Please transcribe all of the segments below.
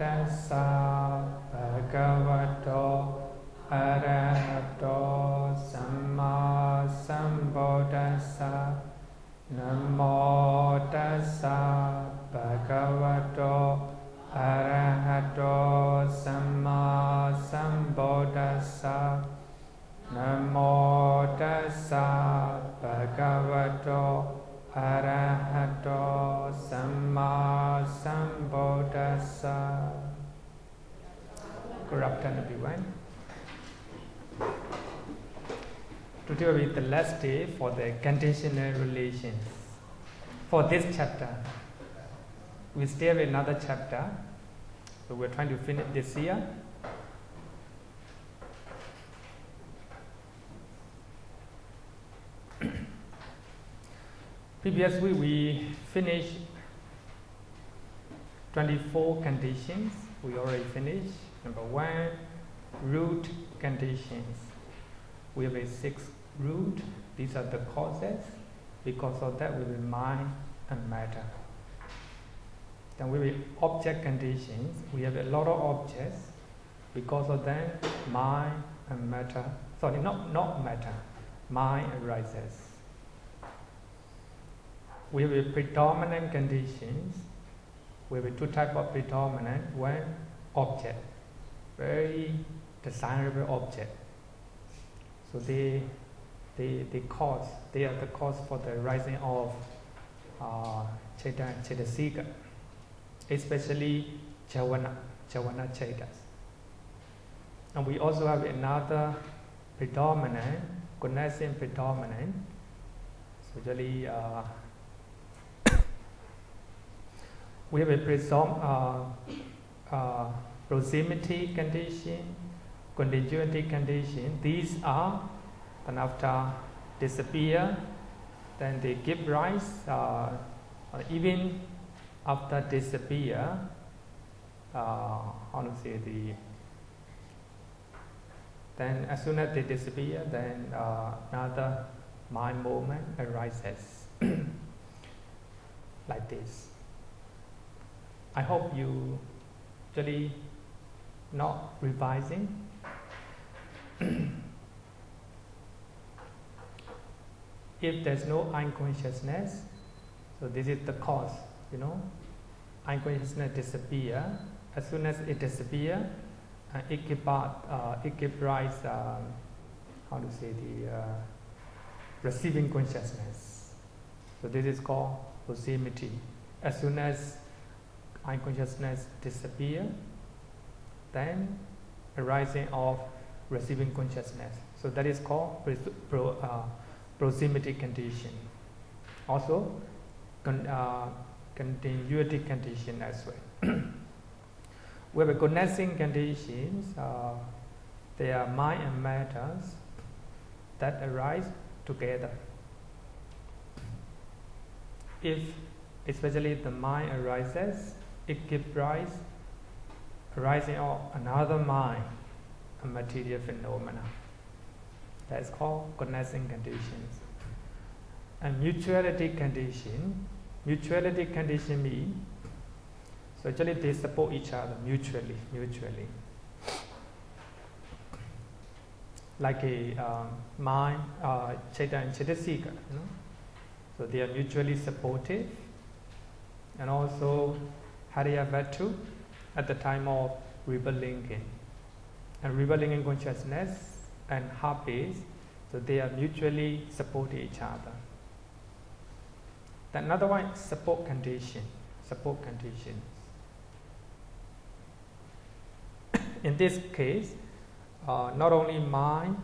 tassa bhagavato arahato samma sambuddhassa. Namo tassa bhagavato arahato samma sambuddhassa. Namo tassa bhagavato arahato samma sambuddhassa. Good afternoon, everyone. Today will be the last day for the conditional relations. For this chapter, we still have another chapter, so we're trying to finish this year. Previous week we finished 24 conditions. We already finished. Number 1, root conditions. We have a 6 root. These are the causes. Because of that, we will mind and matter. Then we will object conditions. We have a lot of objects. Because of that, mind and matter. Sorry, not matter. Mind arises. We have a predominant conditions. We have 2 types of predominant. One, object, very desirable object. So they are the cause for the rising of Cetasika, especially Javana Cetas. And we also have another predominant, Co-nascent predominant, especially we have a proximity condition, continuity condition. These are, then after disappear, then they give rise, even after disappear, then as soon as they disappear, then another mind movement arises, like this. I hope you actually not revising. If there's no unconsciousness, so this is the cause, unconsciousness disappear. As soon as it disappear, it gives rise, receiving consciousness. So this is called proximity. As soon as unconsciousness disappear, then arising of receiving consciousness. So that is called proximity condition. Also, continuity condition as well. We have a co-nascent conditions. They are mind and matters that arise together. If especially the mind arises, it gives rise, arising of another mind, a material phenomena. That is called co-nascent conditions. And mutuality condition means, so actually they support each other mutually. Like a mind, Cheta and Cetasika, So they are mutually supportive. And also Hariyavatu at the time of rebirth-linking. And rebirth-linking consciousness and habits, so they are mutually supporting each other. Then another one, support conditions. In this case, not only mind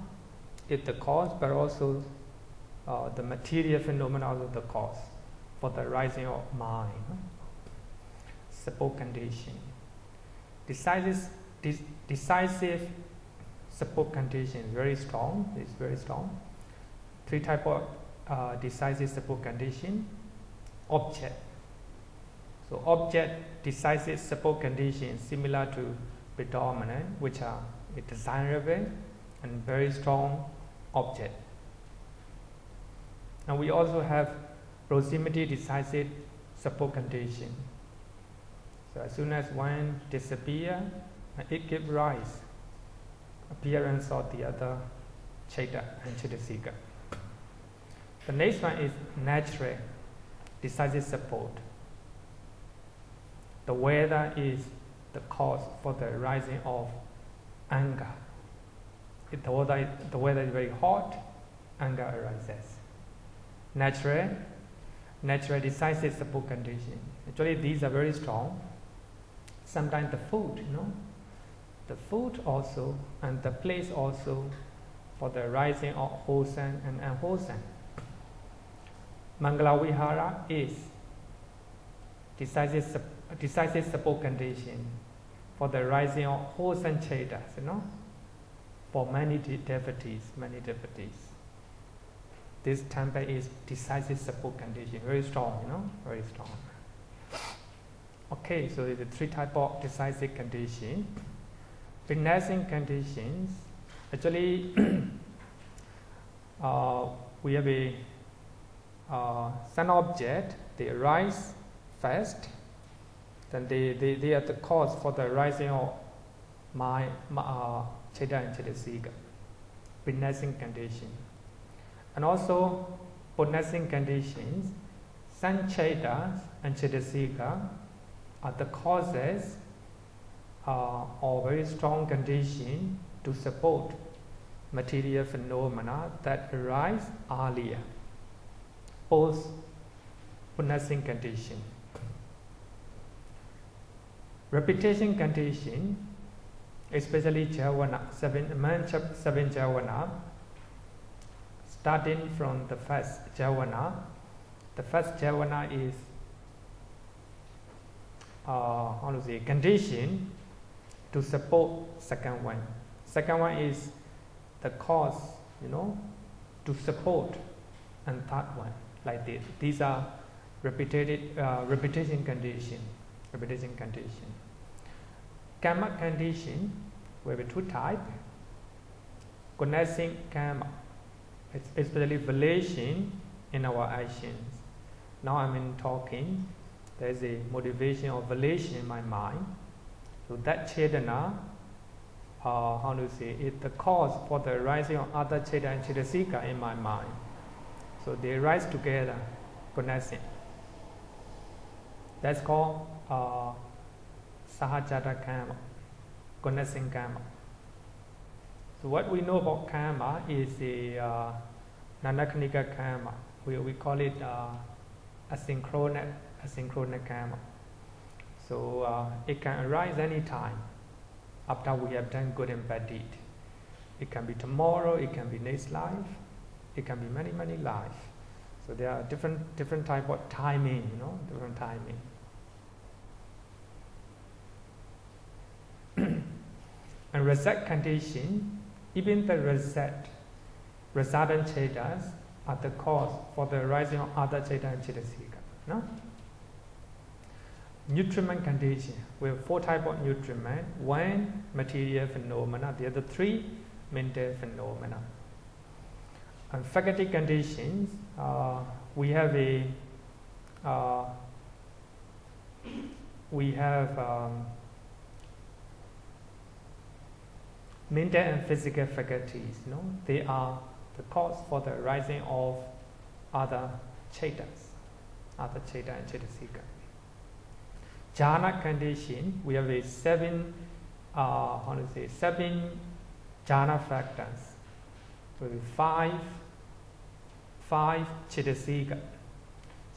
is the cause, but also the material phenomena of the cause for the rising of mind. Support condition. Decisive support condition is very strong. It's very strong. 3 types of decisive support condition. Object. So object decisive support condition similar to predominant, which are a desirable and very strong object. And we also have proximity decisive support condition. So as soon as one disappears, it gives rise, appearance of the other Chaita and Chaitasika. The next one is natural, decisive support. The weather is the cause for the rising of anger. If the weather is very hot, anger arises. Natural decisive support condition. Actually, these are very strong. Sometimes the food, the food also and the place also for the rising of wholesome and unwholesome. Mangala Vihara is decisive support condition for the rising of wholesome Chaitas, for many devotees. This temple is decisive support condition, very strong, very strong. Okay, so the three types of decisive condition. Witnessing conditions, actually, we have a sun object, they rise first, then they are the cause for the rising of my Chaita and Chaitasika, witnessing condition. And also, witnessing conditions, sun Chaitas and Chaitasika are the causes or very strong condition to support material phenomena that arise earlier, post witnessing condition. Repetition condition, especially Javana, seven Javana, starting from the first Javana. The first Javana is condition to support second one. Second one is the cause, to support, and third one, like this. These are repetition condition. Karma condition, we have two types. Co-nascent karma, it's especially volition in our actions. Now I'm talking, there's a motivation or volition in my mind. So that Chetana, is the cause for the rising of other Chaita and Chaitasika in my mind. So they rise together, co-nascent. That's called Sahajata karma, co-nascent karma. So what we know about karma is a nanakanika karma. We call it asynchronous karma. So it can arise any time after we have done good and bad deed. It can be tomorrow, it can be next life, it can be many lives. So there are different type of timing, different timing. And reset condition, even the resultant Chaitas are the cause for the rising of other Chaita and Chaitasika. Nutriment condition, we have four types of nutriment. One, material phenomena, the other three, mental phenomena. And faculty conditions, we have mental and physical faculties. They are the cause for the rising of other Chaitas, other Chaita and Chaitasika. Jhana condition, we have seven jhana factors. So five Chaitasika.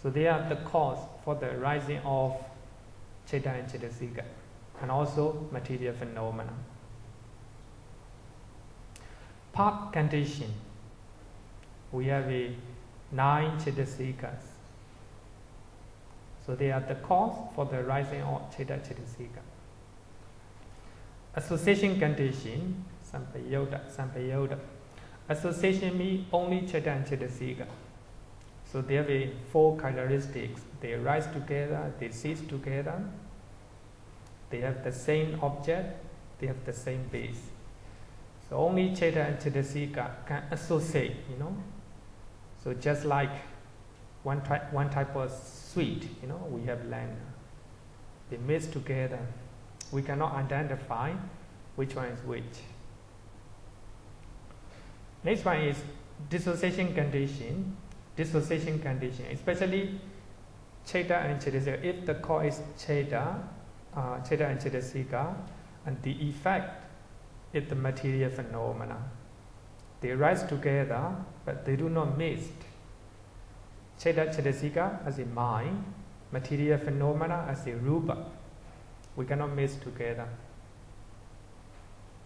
So they are the cause for the rising of Chaita and Chaitasika, and also material phenomena. Path condition, we have 9 Chaitasikas. So they are the cause for the rising of Chaita Chaitasika. Association condition, sampayoda. Association means only Chaita and Chaitasika. So they have 4 characteristics. They rise together, they cease together, they have the same object, they have the same base. So only Chaita and Chaitasika can associate, So just like one type of sweet, we have land. They mix together. We cannot identify which one is which. Next one is dissociation condition. Dissociation condition, especially Chitta and Cettasika. If the cause is Chitta and Cettasika, and the effect is the material phenomena. They rise together, but they do not mix. Chitta Cettasika as a mind, material phenomena as a rūpa. We cannot mix together.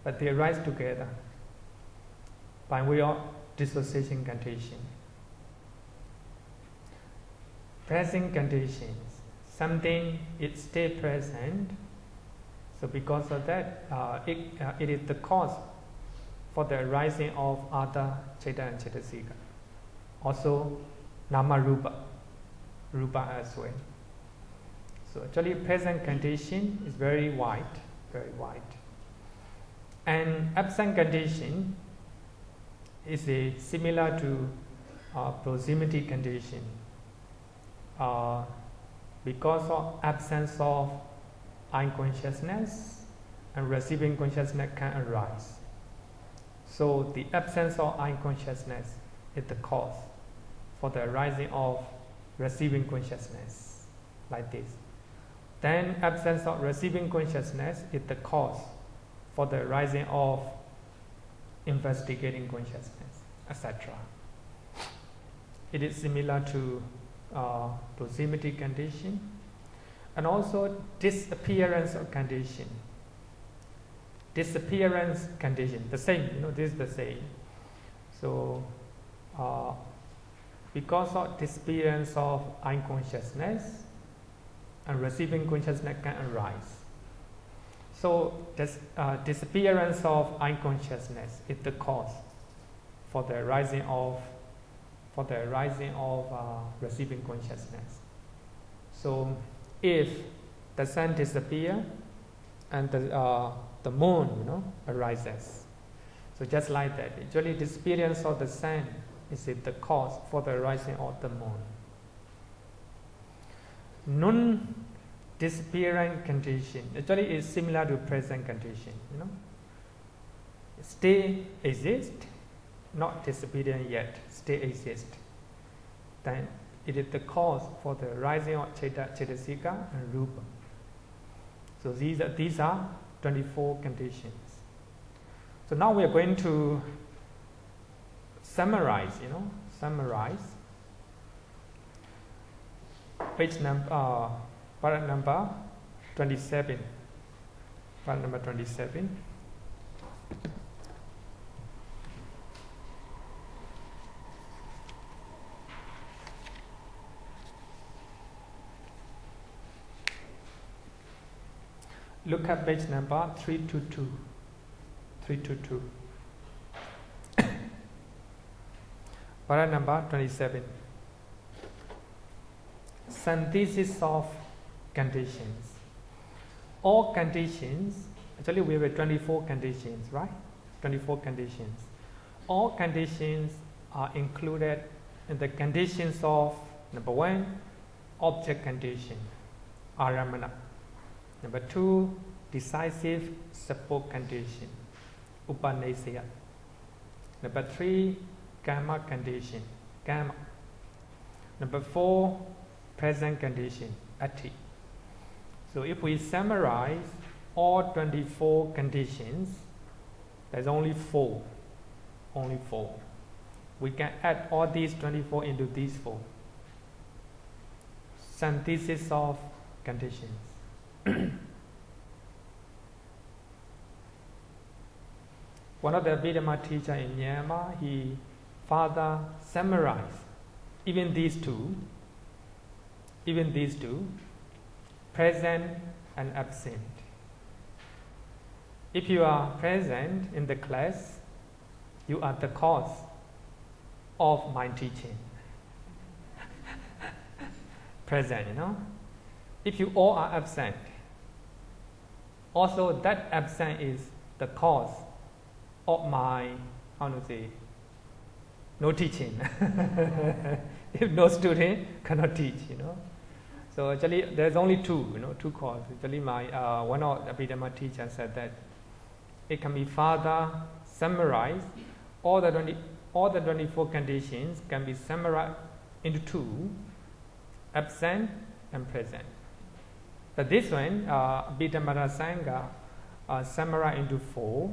But they rise together by way of dissociation condition. Present conditions. Something it stay present. So because of that, it is the cause for the arising of other Chitta and Cettasika. Also, nāma-rūpa, rūpa as well. So actually, present condition is very wide, very wide. And absent condition is similar to proximity condition. Because of absence of unconsciousness and receiving consciousness can arise. So the absence of unconsciousness is the cause for the arising of receiving consciousness, like this. Then absence of receiving consciousness is the cause for the arising of investigating consciousness, etc. It is similar to proximity condition, and also disappearance of condition. Disappearance condition, the same, this is the same. So, because of disappearance of unconsciousness and receiving consciousness can arise. So, disappearance of unconsciousness is the cause for the arising of receiving consciousness. So, if the sun disappears and the moon, arises, so just like that, actually, disappearance of the sun is the cause for the arising of the moon. Non-disappearing condition actually is similar to present condition. Still exist, not disappearing yet, still exist. Then it is the cause for the rising of Chitta, Cettasika and Rūpa. So these are 24 conditions. So now we are going to summarize. Page number, paragraph number 27. Paragraph number 27. Look at page number 322. 322. Paragraph number 27. Synthesis of conditions. All conditions, actually we have 24 conditions, right? 24 conditions. All conditions are included in the conditions of, number 1, object condition, aramana. Number 2, decisive support condition, upanasaya. Number 3, karma condition, karma. Number 4, present condition, atti. So if we summarize all 24 conditions, there's only 4. Only 4. We can add all these 24 into these 4. Synthesis of conditions. One of the Abhidhamma teachers in Myanmar, he further summarized even these two, present and absent. If you are present in the class, you are the cause of my teaching. Present, If you all are absent, also that absent is the cause of my, no teaching. If no student cannot teach, So actually, there's only two causes. Actually, my one of the Abhidhamma teachers said that it can be further summarized. All the 24 conditions can be summarized into two: absent and present. But this one, Abhidhamma Sangha, summarized into four.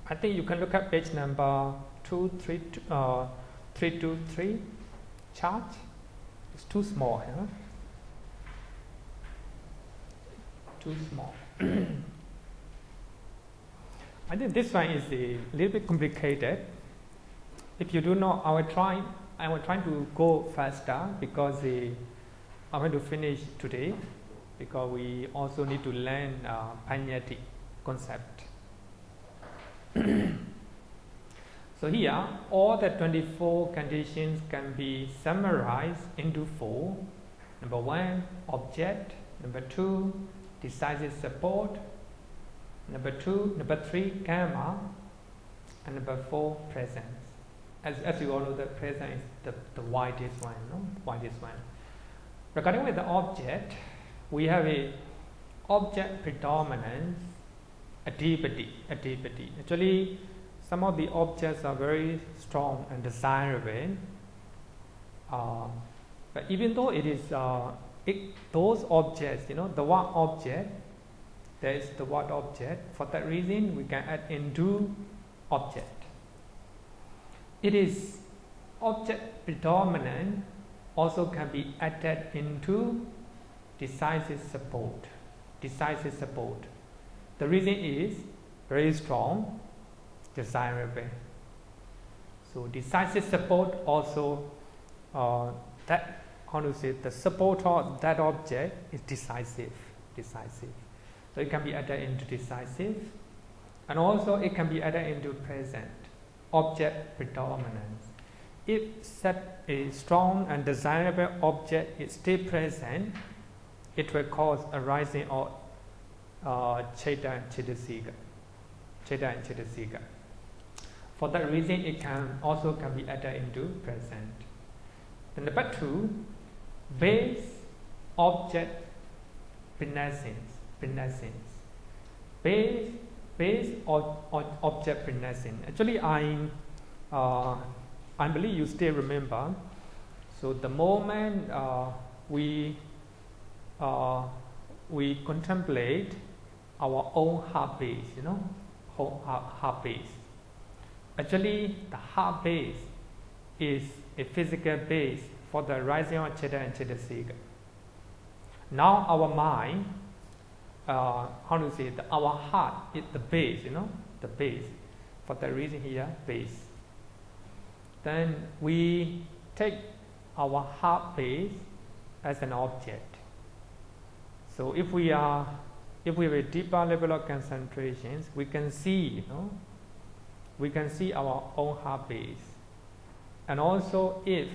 I think you can look at page number 323 chart. It's too small, huh? Too small. I think this one is a little bit complicated. If you do not, I will try to go faster because I want to finish today, because we also need to learn paccaya concept. So here, all the 24 conditions can be summarized into four. Number one, object. Number two, decisive support. Number three, karma. And number four, presence. As you all know, the present is the widest one, no? Widest one. Regarding with the object, we have a object predominance, attha-paññatti. Actually, some of the objects are very strong and desirable. But even though it is those objects, the word object, there is the word object. For that reason, we can add into object. It is object predominant, also can be added into decisive support. Decisive support. The reason is very strong, desirable. So decisive support also the support of that object is decisive. So it can be added into decisive, and also it can be added into present. Object predominance. If such a strong and desirable object is still present, it will cause arising of citta and cittasika. For that reason, it can be added into present. Then number two, base object pregnance. Base object pregnance. Actually, I believe you still remember. So the moment we contemplate our own heart base, heart base. Actually, the heart base is a physical base for the rising of citta and cittasika. Now our mind, our heart is the base, the base. For that reason here, base. Then we take our heart base as an object. So if we have a deeper level of concentrations, we can see, our own heart base. And also if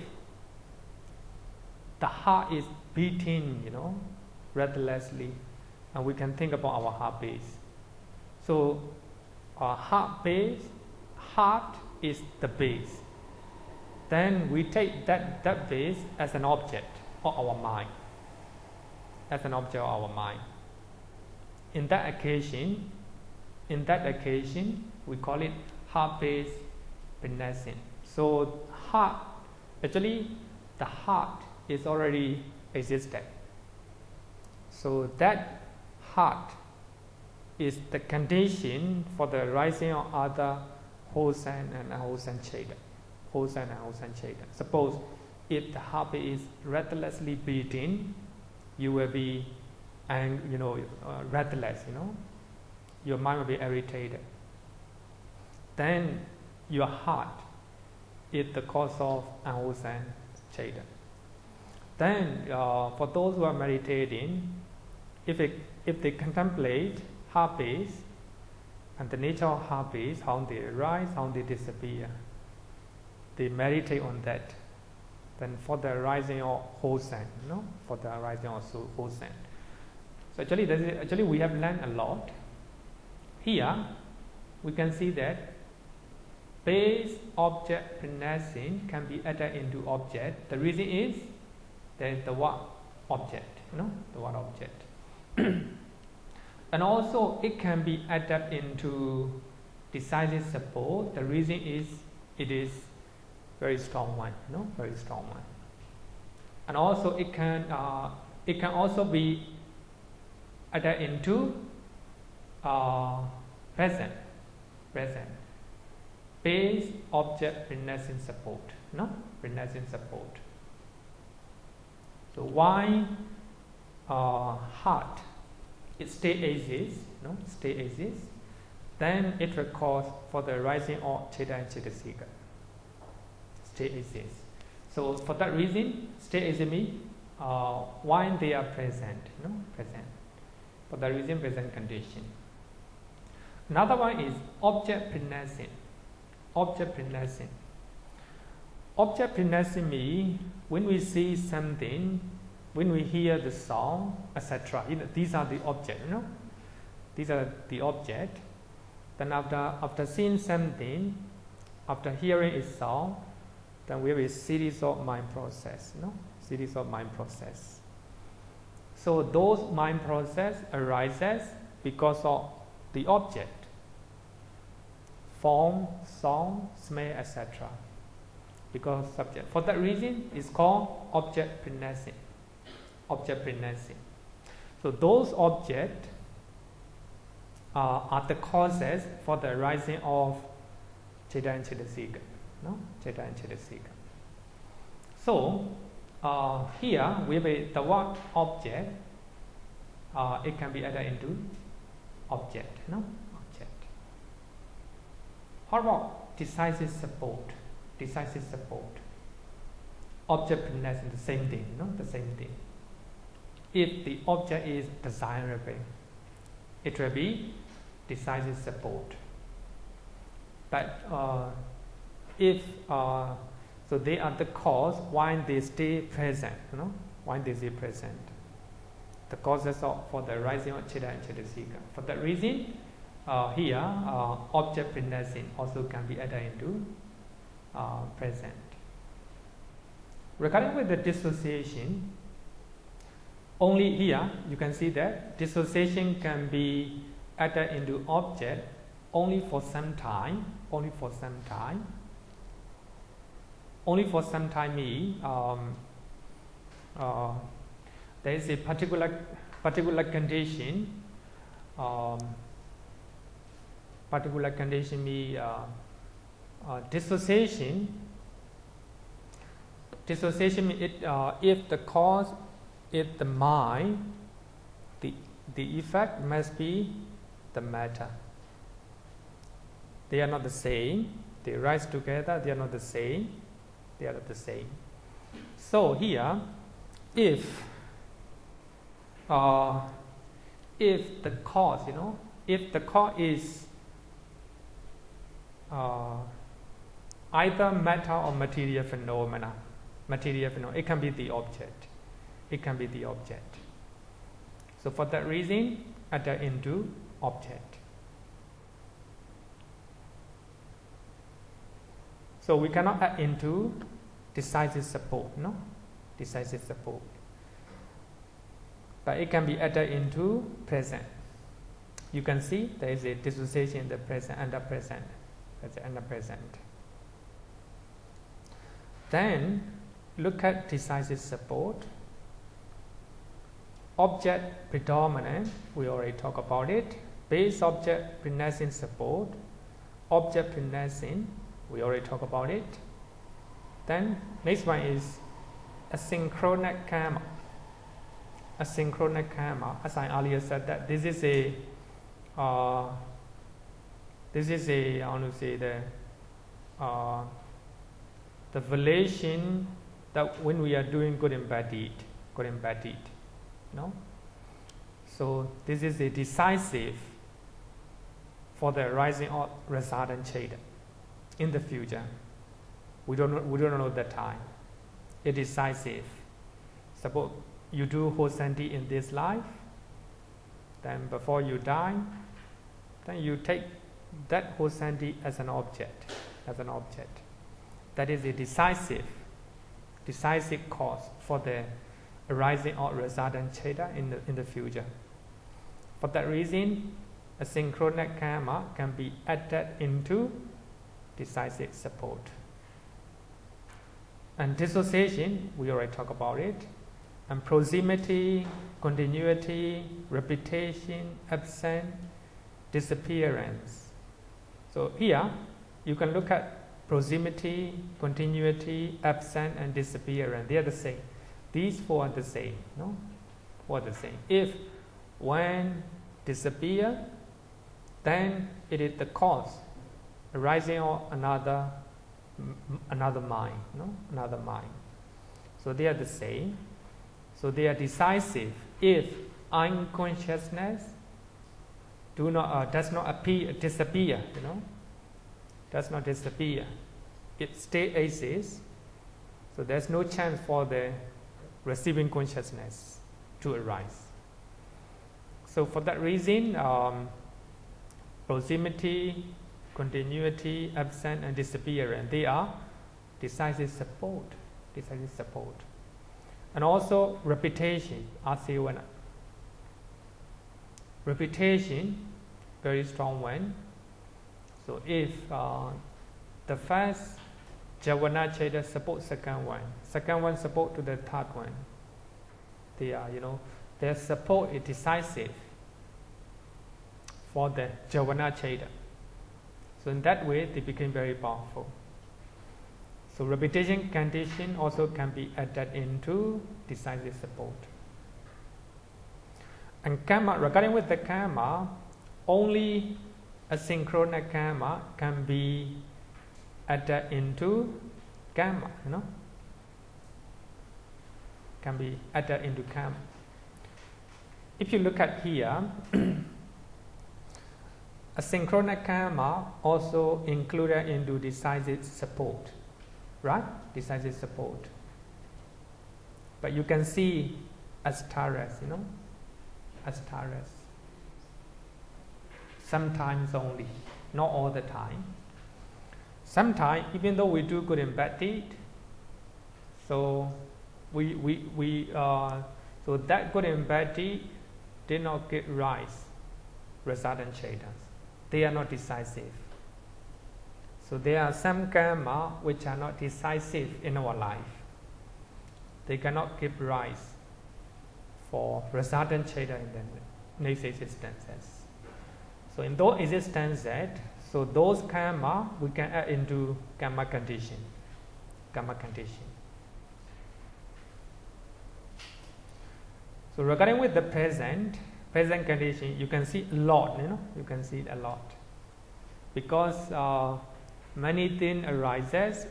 the heart is beating, restlessly, and we can think about our heart base. So our heart is the base. Then we take that base as an object of our mind. In that occasion, we call it heart base pregnance. So the heart is already existed. So that heart is the condition for the rising of other wholesome and unwholesome citta. Suppose if the heart is restlessly beating, you will be restless, your mind will be irritated. Then your heart is the cause of unwholesome citta. Then for those who are meditating, if they contemplate heart base and the nature of heart base, how they arise, how they disappear, they meditate on that. Then for the arising of wholesome, So actually we have learned a lot. Here we can see that base object pregnancy can be added into object. The reason is there is the word object, the word object. And also it can be added into decisive support. The reason is it is very strong one, very strong one. And also it can also be added into present, base object renouncing support, renouncing support. So why heart, it still exists, then it records for the rising of Chitta and Cittasika. Still exists. So for that reason, still exists means why they are present, present. For that reason, present condition. Another one is object prenouncing. Object prenouncing. Object prenouncing means when we see something, when we hear the song, etc. These are the object, These are the object. Then after seeing something, after hearing a song, then we have a series of mind process, Series of mind process. So those mind process arises because of the object, form, song, smell, etc. Because subject. For that reason, it's called object prenouncing. Object prenouncing. So those objects are the causes for the arising of Chitta and Cittasika. Chitta and Cittasika. So here we have the word object. It can be added into object. Object. How about decisive support? Decisive support. Object prenouncing, the same thing. The same thing. If the object is desirable, it will be decisive support. But if so, they are the cause why they stay present. Why they stay present. The causes for the rising of Chitta and Cittasika. For that reason, here object prenouncing also can be added into present. Regarding with the dissociation, only here you can see that dissociation can be added into object only for some time. Only for some time. Only for some time means there is a particular condition. Particular condition means dissociation. Dissociation means if the cause is the mind, the effect must be the matter. They are not the same. They rise together. They are not the same. They are not the same. So here, if the cause, if the cause is either matter or material phenomena, it can be the object. It can be the object. So for that reason, add into object. So we cannot add into decisive support, decisive support. But it can be added into present. You can see there is a dissociation in the present and the present. And the present. Then look at decisive support. Object predominant, we already talked about it. Base object prenouncing support. Object prenouncing, we already talked about it. Then next one is asynchronous karma. Asynchronous karma, as I earlier said, that this is a I want to say the relation that when we are doing good and bad deed, So this is a decisive for the rising of resultant Chitta in the future. We don't know the time. It is decisive. Suppose you do hosanti in this life, then before you die, then you take that hosanti as an object. That is a decisive cause for the arising or resultant citta in the future. For that reason, a synchronous karma can be added into decisive support. And dissociation, we already talked about it. And proximity, continuity, repetition, absence, disappearance. So here, you can look at proximity, continuity, absence, and disappearance. They are the same. These four are the same. No? Four are the same. If one disappears, then it is the cause arising of another mind. No? Another mind. So they are the same. So they are decisive if unconsciousness does not disappear, does not disappear. It still exists. So there's no chance for the receiving consciousness to arise. So for that reason, proximity, continuity, absence, and disappearance, they are decisive support. Decisive support. And also repetition, asivana. Repetition, very strong one. So if the first javana citta support second one support to the third one, they are, their support is decisive for the javana citta. So in that way, they became very powerful. So repetition condition also can be added into decisive support. And karma, regarding with the karma, only a synchronous karma can be added into karma, can be added into karma. If you look at here, a synchronous karma also included into decisive support. Right? Decisive support. But you can see as taras, as taras. Sometimes only, not all the time. Sometimes, even though we do good and bad deed, so so that good and bad deed did not give rise resultant cittas. They are not decisive. So there are some karma which are not decisive in our life. They cannot give rise for resultant citta in the next existences. So in those existences, so those karma we can add into karma condition. Karma condition. So regarding with the present condition, you can see a lot. You can see it a lot because. Many things arises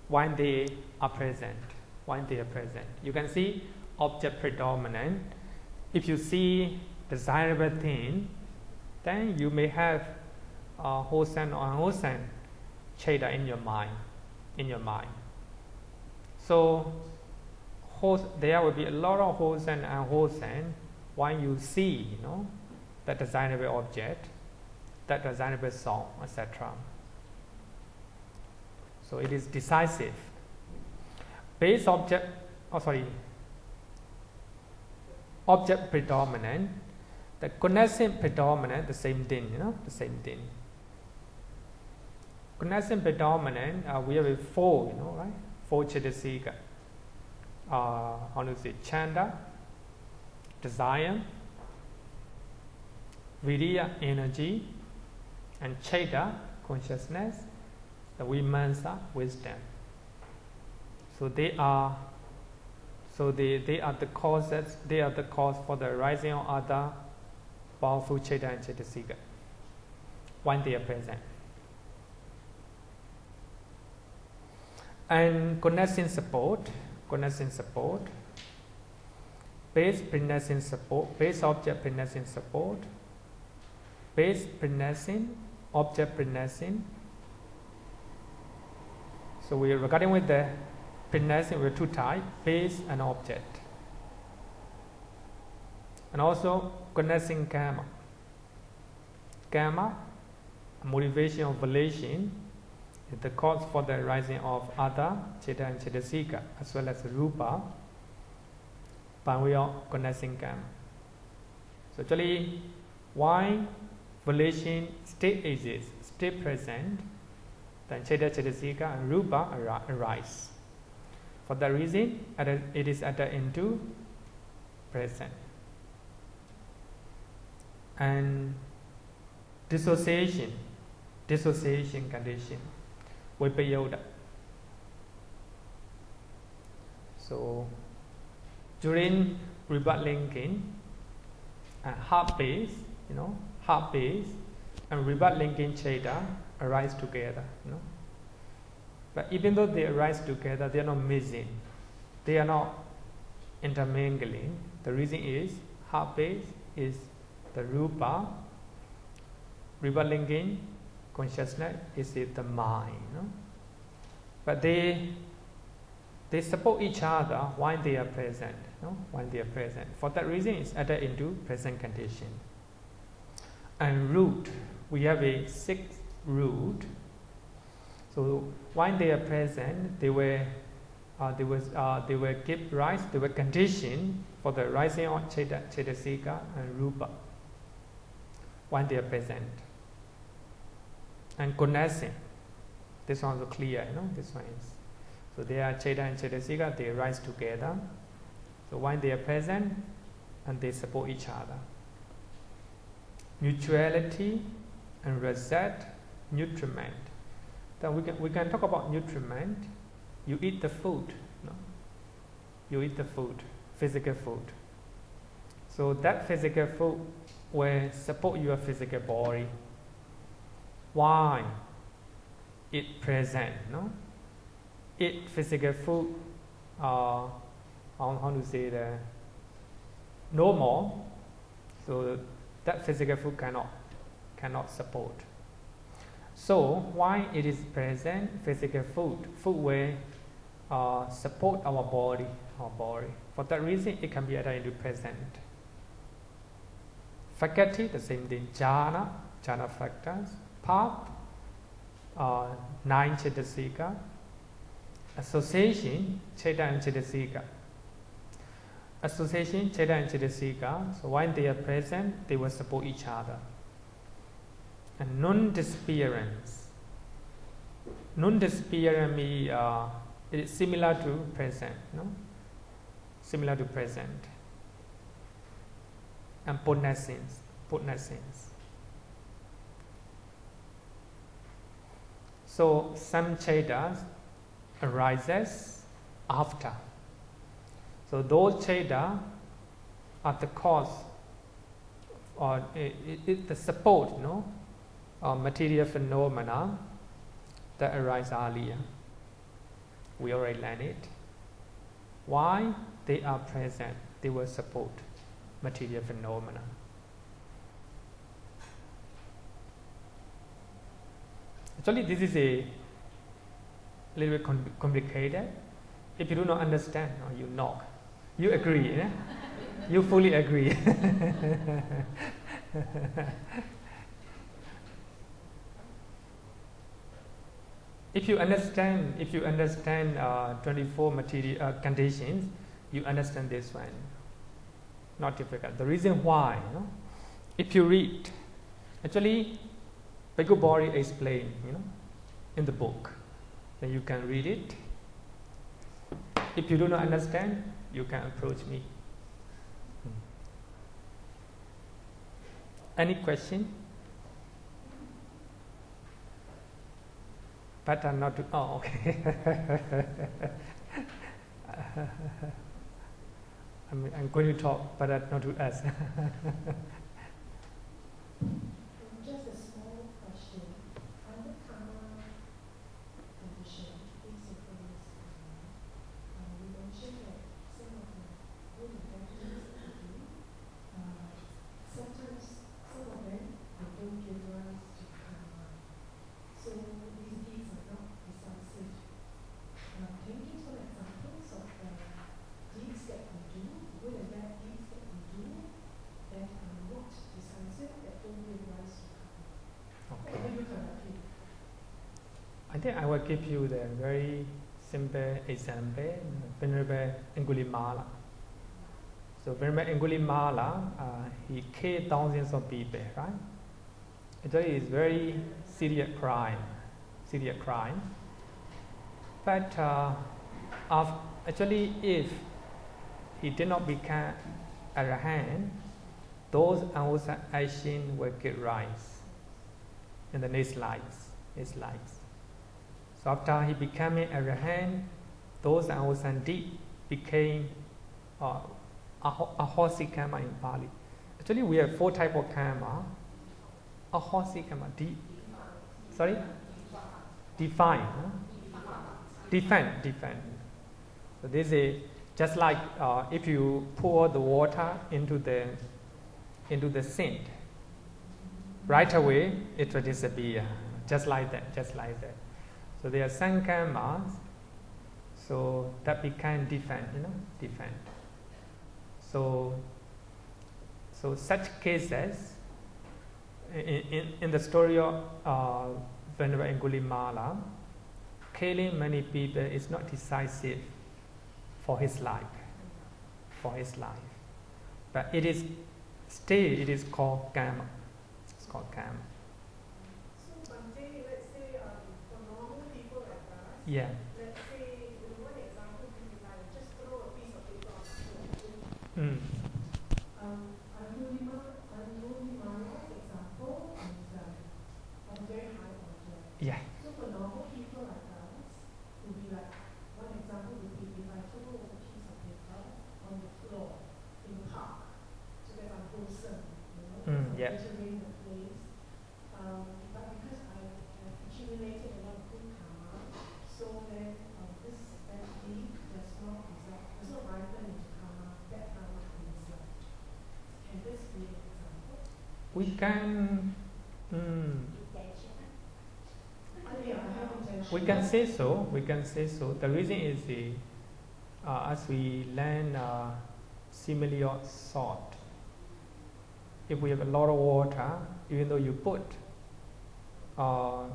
when they are present. You can see object predominant. If you see desirable thing, then you may have wholesome or unwholesome citta in your mind. So there will be a lot of wholesome and unwholesome when you see, that desirable object, that desirable song, etc. So it is decisive. Object predominant, the co-nascent predominant, the same thing, the same thing. Co-nascent predominant, we have 4, right? 4 cittasika. Chanda, desire, viriya, energy, and citta, consciousness, the vimansa, wisdom. So they are the causes. They are the cause for the rising of other powerful citta and cittasika when they are present. And co-nascent support, base pre-nascent support, base object pre-nascent support, base pre-nascent, object pre-nascent. So we are regarding with the pre-nascent, we have 2 types, base and object. And also co-nascent karma. Karma, motivation of volition, is the cause for the rising of other citta and cittasika, as well as rūpa. by way of co-nascent karma. So actually, why volition still exists, still present, then Cheda, Chedasika and Rūpa arise. For that reason, it is added into present. And dissociation condition, Vipayoga. So during rebirth linking, heart base, heart base and rebirth linking Cheda arise together. But even though they arise together, they are not missing. They are not intermingling. The reason is heart base is the Rūpa, rebirth linking consciousness is the mind. But they support each other while they are present. While they are present. For that reason, it's added into present condition. And root, we have a 6th root. So while they are present, they were give rise, they were conditioned for the rising of Chedasika and Rūpa while they are present. And co-nascent, this one is clear, this one is. So they are Cheda and Chedasika, they rise together. So while they are present, and they support each other. Mutuality and result, nutriment. Then we can talk about nutriment. You eat the food, you eat the food, physical food. So that physical food will support your physical body. Why? It present, Eat physical food. How to say the normal, so that physical food cannot support. So why it is present, physical food will support our body. For that reason, it can be added into present. Faculty, the same thing. Jhana factors. Path, 9 Chedasika. Association, Cheda and Chedasika. Association, Cheda and Chedasika. So while they are present, they will support each other. And non-disappearance. Non-disappearance means it is similar to present, Similar to present. And potnescence. So some Chedas arises after. So those Cheda are the cause, or the support, material phenomena that arise earlier. We already learned it. Why they are present? They will support material phenomena. Actually, this is a little bit complicated. If you do not understand, you knock. You agree, eh? You fully agree. If you understand 24 material conditions, you understand this one. Not difficult. The reason why, if you read, actually, Bhikkhu Bori explained, in the book, then you can read it. If you do not understand, you can approach me. Any question? But I'm not to, okay. I'm going to talk, but not to ask. Just a small question. Under karma condition, you mentioned that some of the good intentions that we do, sometimes some of them they don't give rise to karma. So these deeds are not decisive. Can you give some examples of deeds that we do, good and bad deeds that we do, that are not decisive, that don't give rise to karma? Okay. I think I will give you the very simple example. Venerable Angulimala. So remember Angulimala, he killed thousands of people, right? Actually, it's very serious crime. But actually, if he did not become Arahant, those unwholesome actions will get rise in the next lives. So after he became Arahant, those unwholesome deeds became ahosi karma in Pali. Actually, we have 4 types of karma. Ahosi karma, define. So this is just like if you pour the water into the sink, right away it will disappear. Just like that. So there are some karmas, so that become different. So such cases, in the story of Venerable Angulimala, killing many people is not decisive for his life. But it is called karma. It's called karma. So Bhante, let's say for normal people like us, Yeah. let's say, one example would be like just throw a piece of paper on the floor. Angulimala's example is a very high object. Yeah. So for normal people like us, it would be like, one example would be if I throw a piece of paper on the floor in the park, so that I'm wholesome, Yeah. entering the place. But because I have accumulated a lot of good karma, so then this bad deed does not ripen into karma, bad karma comes left. Can this be an example? We can. We can say so. The reason is as we learn simile of salt. If we have a lot of water, even though you put a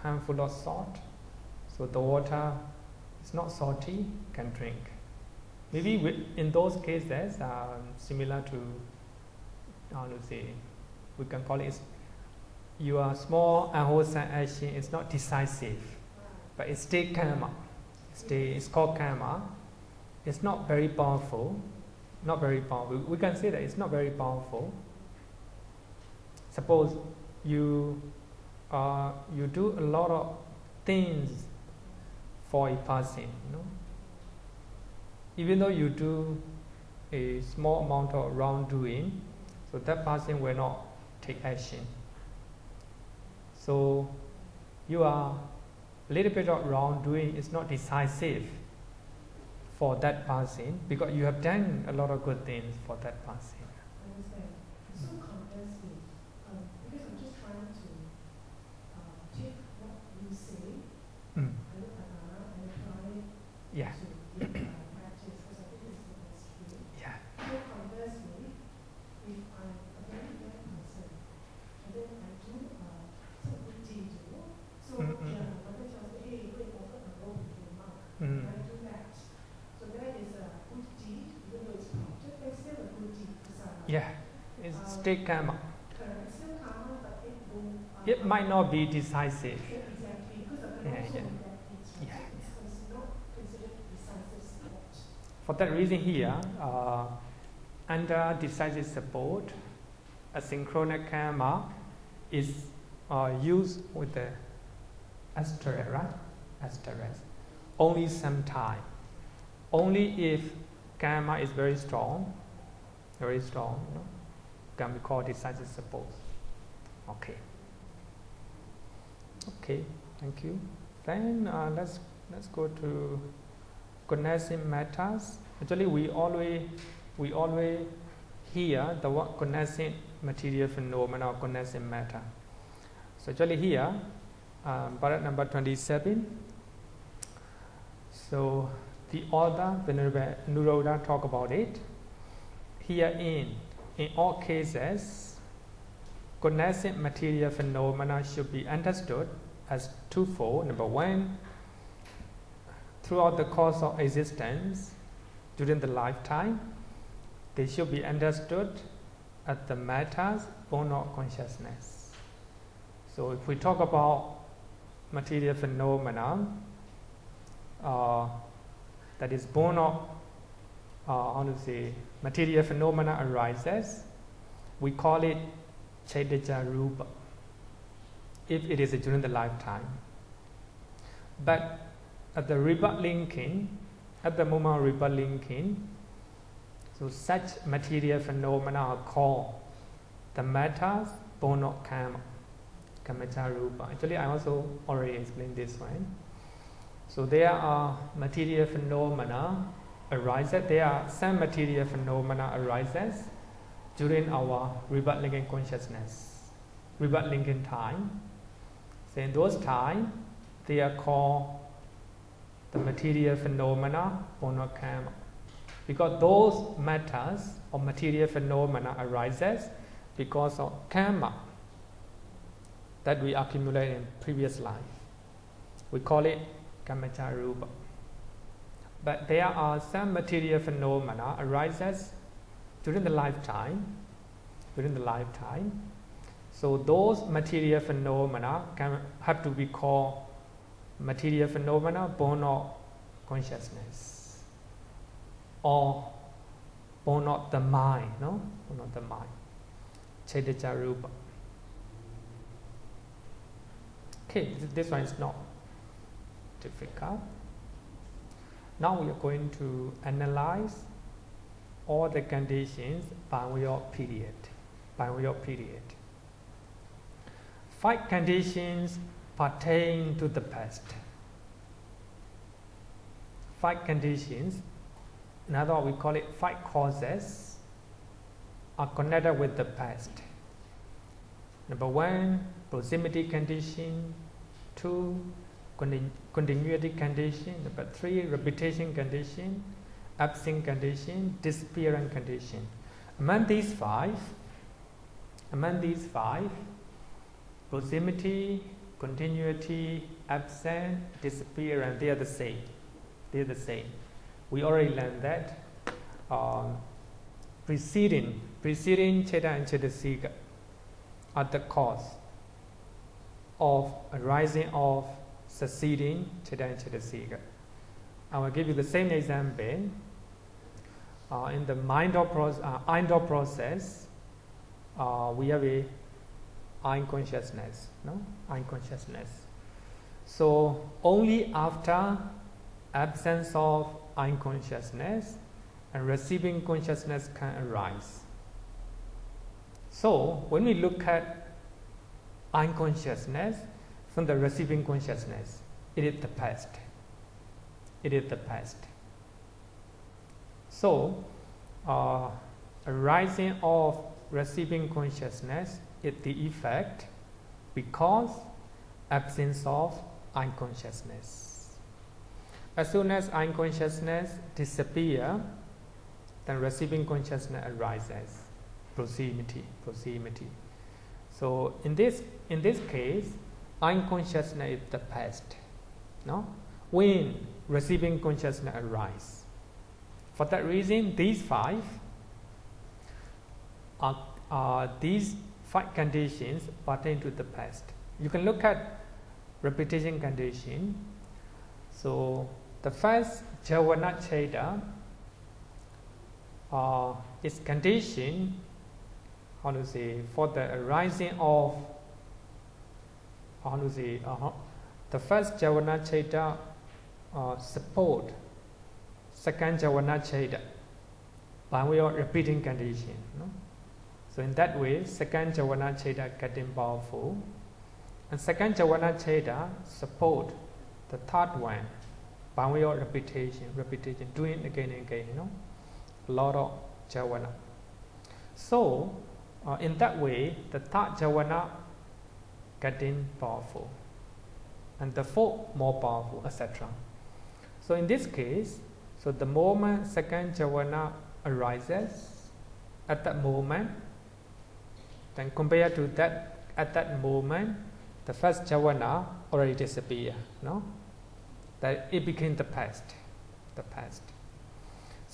handful of salt, so the water is not salty, can drink. Maybe in those cases, similar to, we can call it, your small unwholesome action is not decisive, but it's still karma. It's called karma. It's not very powerful. We can say that it's not very powerful. Suppose you do a lot of things for a person, even though you do a small amount of wrongdoing, so that person will not take action. So you are a little bit of wrongdoing is not decisive for that person because you have done a lot of good things for that person. I understand. So conversely, because I'm just trying to take what you say, and apply it Yeah. to practice, because I think it's the best way. Yeah. So conversely, if I'm a very bad person, and then I do some good deed, so my mother tells me, hey, go and offer a robe to your monk. And I do that. So that is a good deed, even though it's project, but it's still a good deed. Yeah. It's still karma. Correct. It's still karma, but it will. It might not be decisive. Exactly, because of Yeah. it's not considered decisive support. For that reason here, under decisive support, asynchronous karma is used with the asterisk, right? Asterisk. Only sometime. Only if karma is very strong, can be called decisive support. Okay, thank you. Then let's go to Co-nascent Matters. Actually, we always hear the word co-nascent material phenomena or co-nascent matter. So actually here, paragraph number 27. So the author, Venerable Nuruddha, talk about it. Herein, in all cases, co-nascent material phenomena should be understood as twofold. Number one, throughout the course of existence, during the lifetime, they should be understood as the matters born of consciousness. So if we talk about material phenomena that is born of material phenomena arises, we call it chaitya rūpa if it is during the lifetime. But at the rebirth linking, at the moment of rebirth linking, so such material phenomena are called the matters born of karma, kamacca rūpa. Actually, I also already explained this one. So there are material phenomena arises. There are some material phenomena arises during our rebirth linking consciousness, rebirth linking time. So in those times, they are called the material phenomena born of karma, because those matters or material phenomena arises because of karma that we accumulate in previous life. We call it kamacca rūpa. But there are some material phenomena arises during the lifetime. So those material phenomena can have to be called material phenomena born of consciousness or born of the mind, no? Born of the mind. Chaitya rūpa. Okay, this one is not difficult. Now we are going to analyze all the conditions by way of period. 5 conditions pertain to the past. 5 conditions, in other words, we call it 5 causes, are connected with the past. Number 1, proximity condition. 2, continuity condition. Number 3, repetition condition. Absence condition. Disappearance condition. Among these five, proximity, continuity, absence, disappearance, they are the same. We already learned that preceding Chitta and Cettasika are the cause of arising of succeeding Chitta and Cettasika. I will give you the same example. In the Indo process, we have a unconsciousness, no? Unconsciousness. So only after absence of unconsciousness and receiving consciousness can arise. So when we look at unconsciousness from the receiving consciousness, it is the past. So arising of receiving consciousness is the effect because absence of unconsciousness. As soon as unconsciousness disappears, then receiving consciousness arises. Proximity. So in this case, unconsciousness is the past. No? When receiving consciousness arises. For that reason, these 5 conditions pertain to the past. You can look at repetition condition. So the first Javana Chaita is conditioned, for the arising of, the first Javana Chaita support second Javana Chaita by way of repeating condition. No? So in that way, second Javana Chaita getting powerful, and second Javana Chaita support the third one by way of repetition, doing it again and again, a lot of Javana. So in that way, the third Javana getting powerful, and the fourth more powerful, etc. So in this case, so the moment second Javana arises, at that moment, then compared to that, at that moment, the first Javana already disappeared, no? That it became the past.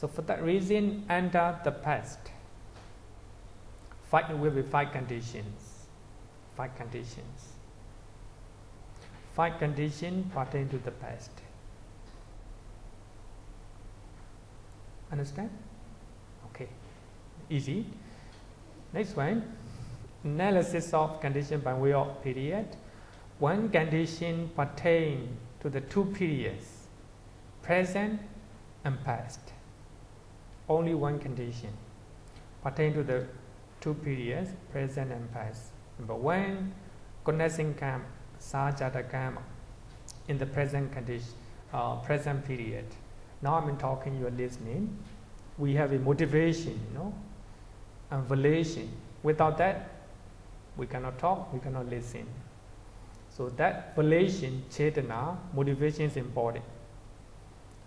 So for that reason, enter the past. Five will be five conditions. Five conditions. Five conditions pertain to the past. Understand? Okay. Easy. Next one. Analysis of condition by way of period. One condition pertains to the two periods, present and past. Only one condition pertains to the two periods, present and past. Number one, co-nascent karma, sajata karma, in the present condition, present period. Now I'm talking, you are listening. We have a motivation, and volition. Without that, we cannot talk, we cannot listen. So that volition, chetana, motivation is important.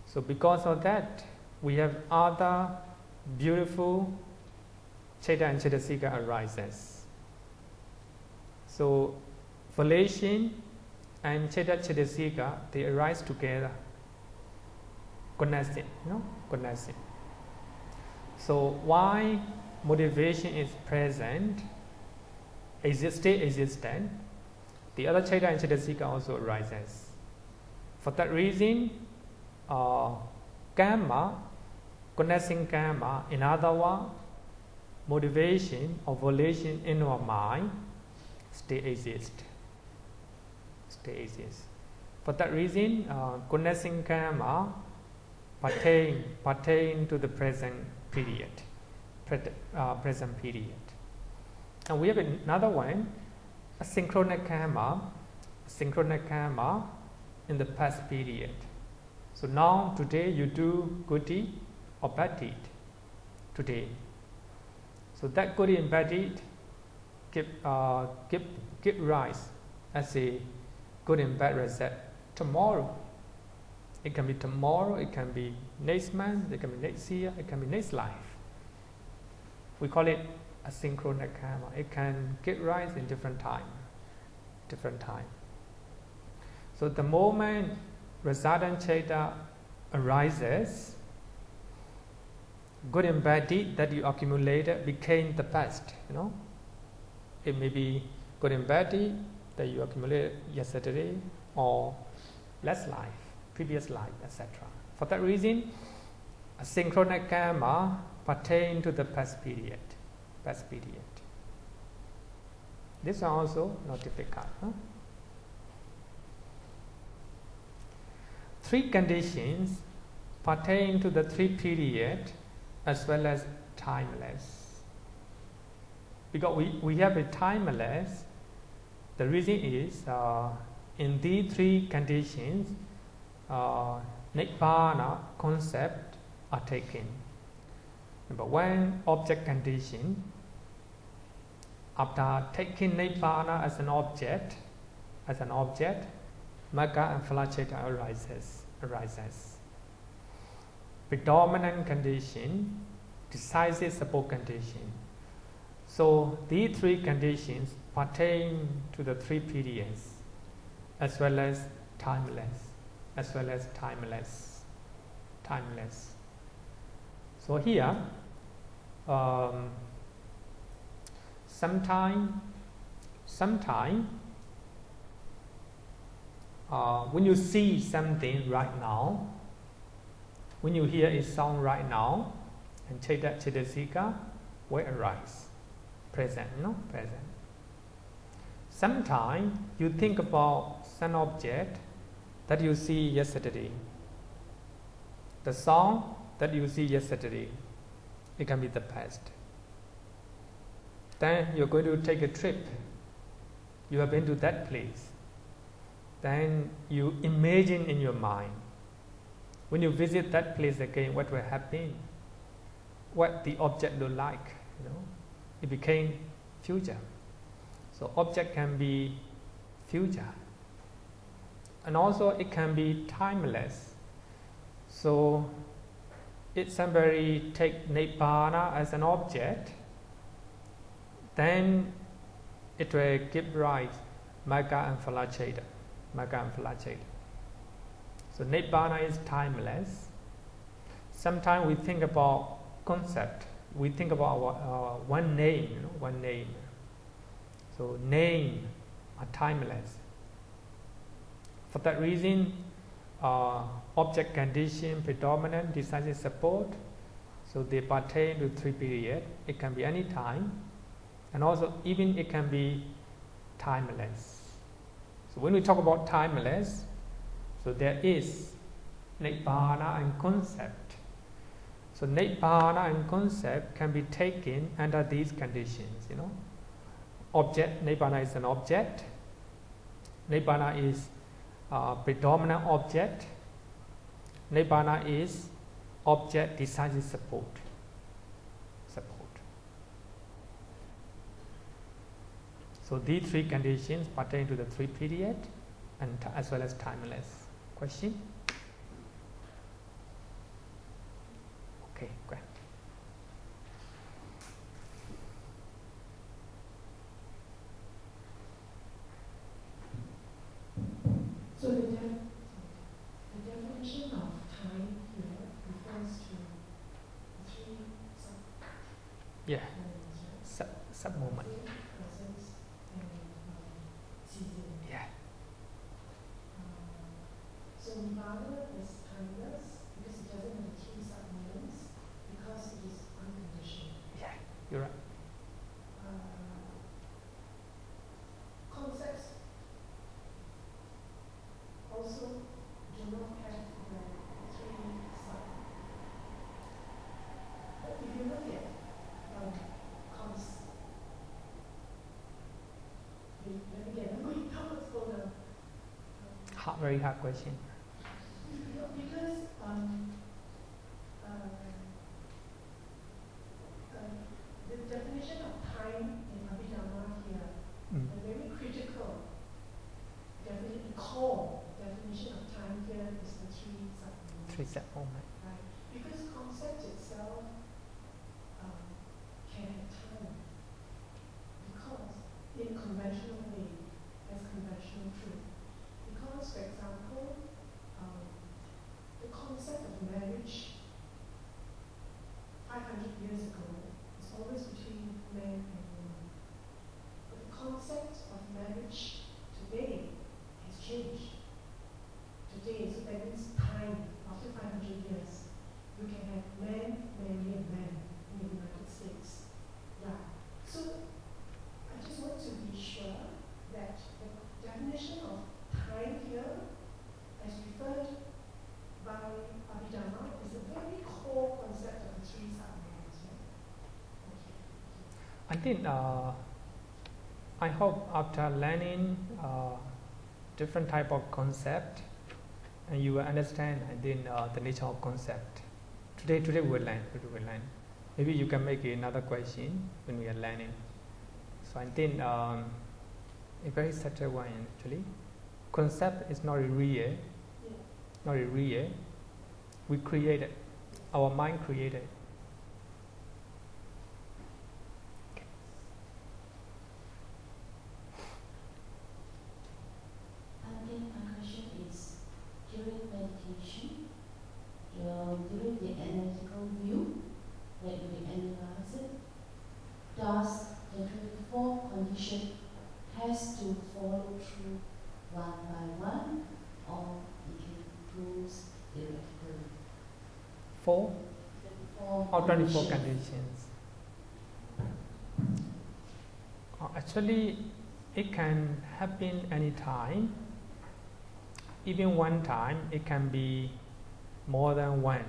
So because of that, we have other beautiful Cheta and Chetasika arises. So volition and Cheta Chetasika, they arise together. Co-nascent, co-nascent. So why motivation is present, stay existent, the other Cheta and Chetasika also arises. For that reason, karma, co-nascent karma, in other words, motivation or volition in our mind, stay exist. Stay exist. For that reason, co-nascent karma pertain to the present period. Present period. And we have another one, a synchronic karma in the past period. So now, today, you do good deed or bad deed. Today. So that good and bad deed give rise as a good and bad result tomorrow. It can be tomorrow, it can be next month, it can be next year, it can be next life. We call it a synchronic karma. It can give rise in different time. So the moment resultant Cheta arises, good and bad deed that you accumulated became the past. It may be good and bad deed that you accumulated yesterday or last life, previous life, etc. For that reason, a synchronic karma pertain to the past period. This is also not difficult. Three conditions pertain to the three period as well as timeless. Because we have a timeless, the reason is in these three conditions, Nibbana concept are taken. Number one, object condition. After taking Nibbana as an object, Magga and Phalaccheta arises. Predominant condition, decisive support condition. So these three conditions pertain to the three periods, as well as timeless. So here, sometime when you see something right now, when you hear a sound right now, and Cheta Chetasika will arise. Present. Sometimes you think about some object that you see yesterday. The song that you see yesterday, it can be the past. Then you're going to take a trip. You have been to that place. Then you imagine in your mind. When you visit that place again, what will happen? What the object look like? It became future. So object can be future. And also it can be timeless. So if somebody take Nibbana as an object, then it will give rise Magga and Phalaccheta. So Nibbana is timeless. sometimes we think about concept. We think about our one name, one name. So name are timeless. For that reason, object, condition, predominant, decisive, support. So they pertain to three periods. It can be any time, and also even it can be timeless. So when we talk about timeless, so there is nibbana and concept. So nibbana and concept can be taken under these conditions. Object, nibbana is an object. Nibbana is predominant object. Nibbana is object decisive support. So these three conditions pertain to the three period and as well as timeless. Question? Okay, go ahead. So the definition of time here refers to the three sub-moment. Present and season. Yeah. So Nibbana is timeless because it doesn't have the three sub-moments because it is unconditioned. Yeah, you're right. Concepts also do not have the three sub. But if you look at let me get my thoughts for the Very hard question. because the definition of time in Abhidhamma here, the very critical definition, core definition of time here is the three sub-moments. Three sub-moments. Right. Because concept itself can have time. Because in a conventional way, as conventional truth. Because, for example, the concept of marriage 500 years ago was always between man and woman. But the concept of marriage today has changed. Today, so that means time, after 500 years, you can have man marry a man in the United States. Yeah. So I just want to be sure that the definition of time here, as referred by Abhidhamma, is a very core concept of the three sub-moments. I think, I hope after learning different type of concept, and you will understand, I think, the nature of concept. Today we will learn. Maybe you can make another question when we are learning. So I think a very subtle one actually. Concept is not real. Not real. We create it. Our mind created. And then my question is, during meditation, during the analytical view, that we analyze it, does the 24 condition has to follow through one by one, or it can improve theoretically? 4 or 24 conditions. Actually, it can happen anytime. Even one time, it can be more than one.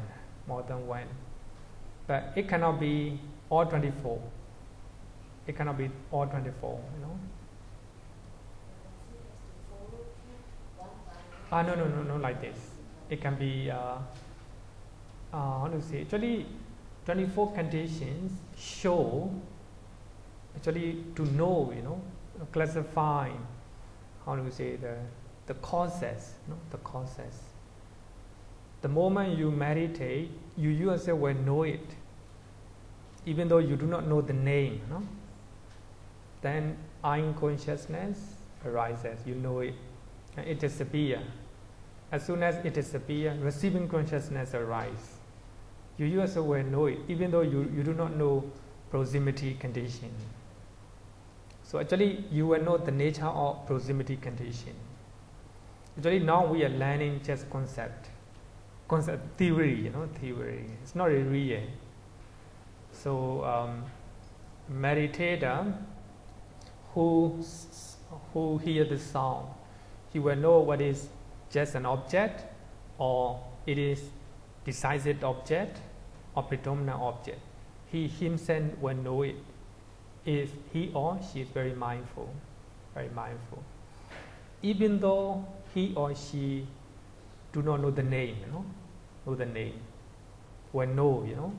But it cannot be all 24. It cannot be all 24, No, like this. It can be, how to say, actually 24 conditions show, actually to know, classify, how do you say, the causes, the causes. The moment you meditate, you yourself will know it, even though you do not know the name, Then unconsciousness arises, you know it, and it disappears. As soon as it disappears, receiving consciousness arises. you also will know it, even though you do not know proximity condition. So actually, you will know the nature of proximity condition. Actually, now we are learning just concept theory, theory. It's not really real. So, meditator who hear the sound, he will know what is just an object, or it is decisive object, or predominant object. He himself will know it if he or she is very mindful, very mindful. Even though he or she do not know the name, know the name, will know,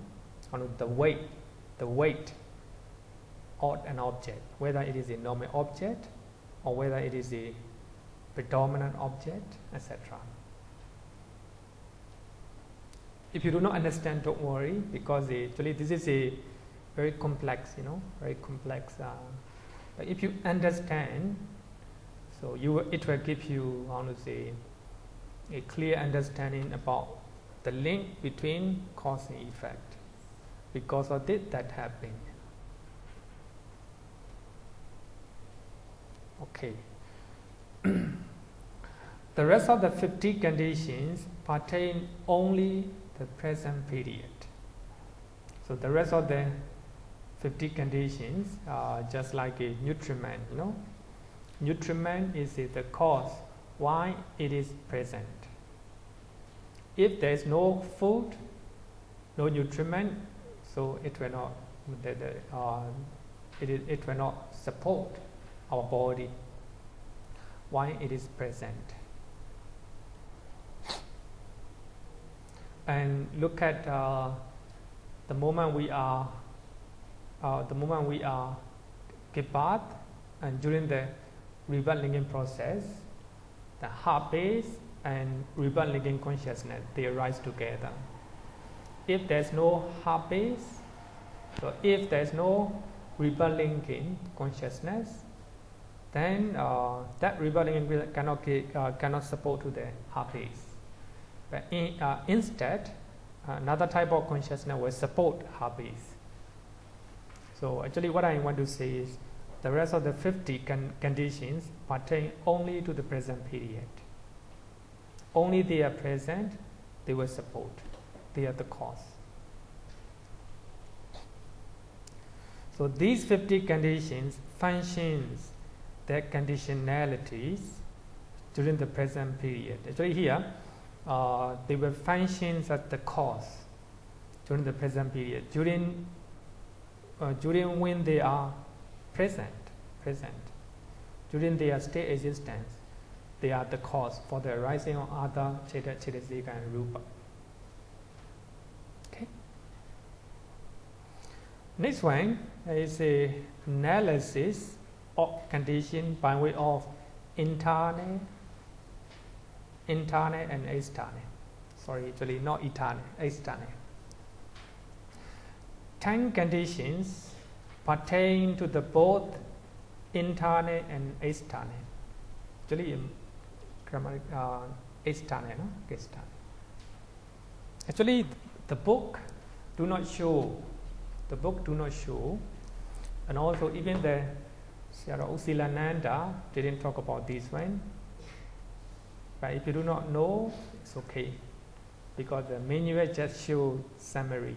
the weight of an object, whether it is a normal object or whether it is a predominant object, etc. If you do not understand, don't worry, because actually this is a very complex, very complex. But if you understand, so it will give you, I want to say, a clear understanding about the link between cause and effect. Because of this, that happened. Okay. The rest of the 50 conditions pertain only the present period. So the rest of the 50 conditions are just like a nutriment, Nutriment is the cause why it is present. If there is no food, no nutriment, so it will not it will not support our body. Why it is present. And look at the moment we are give birth, and during the rebirth linking process, the heart base and rebirth linking consciousness, they arise together. If there's no heart base, so if there's no rebirth linking consciousness, then that rebirth linking cannot support to the heart base. But instead, another type of consciousness will support heart base. So actually what I want to say is the rest of the 50 conditions pertain only to the present period. Only they are present, they will support. They are the cause. So these 50 conditions functions their conditionalities during the present period. Actually here, they will function as the cause during the present period. During when they are present, during their state existence, they are the cause for the arising of other Cetasika and Rūpa. Okay. Next one is a analysis of condition by way of internal and external. Sorry, actually not internal, external. 10 conditions pertain to the both internal and external. Actually, external, external. Actually, the book do not show. And also even the Sierra Usilananda didn't talk about this one. But if you do not know, it's okay, because the manual just shows summary.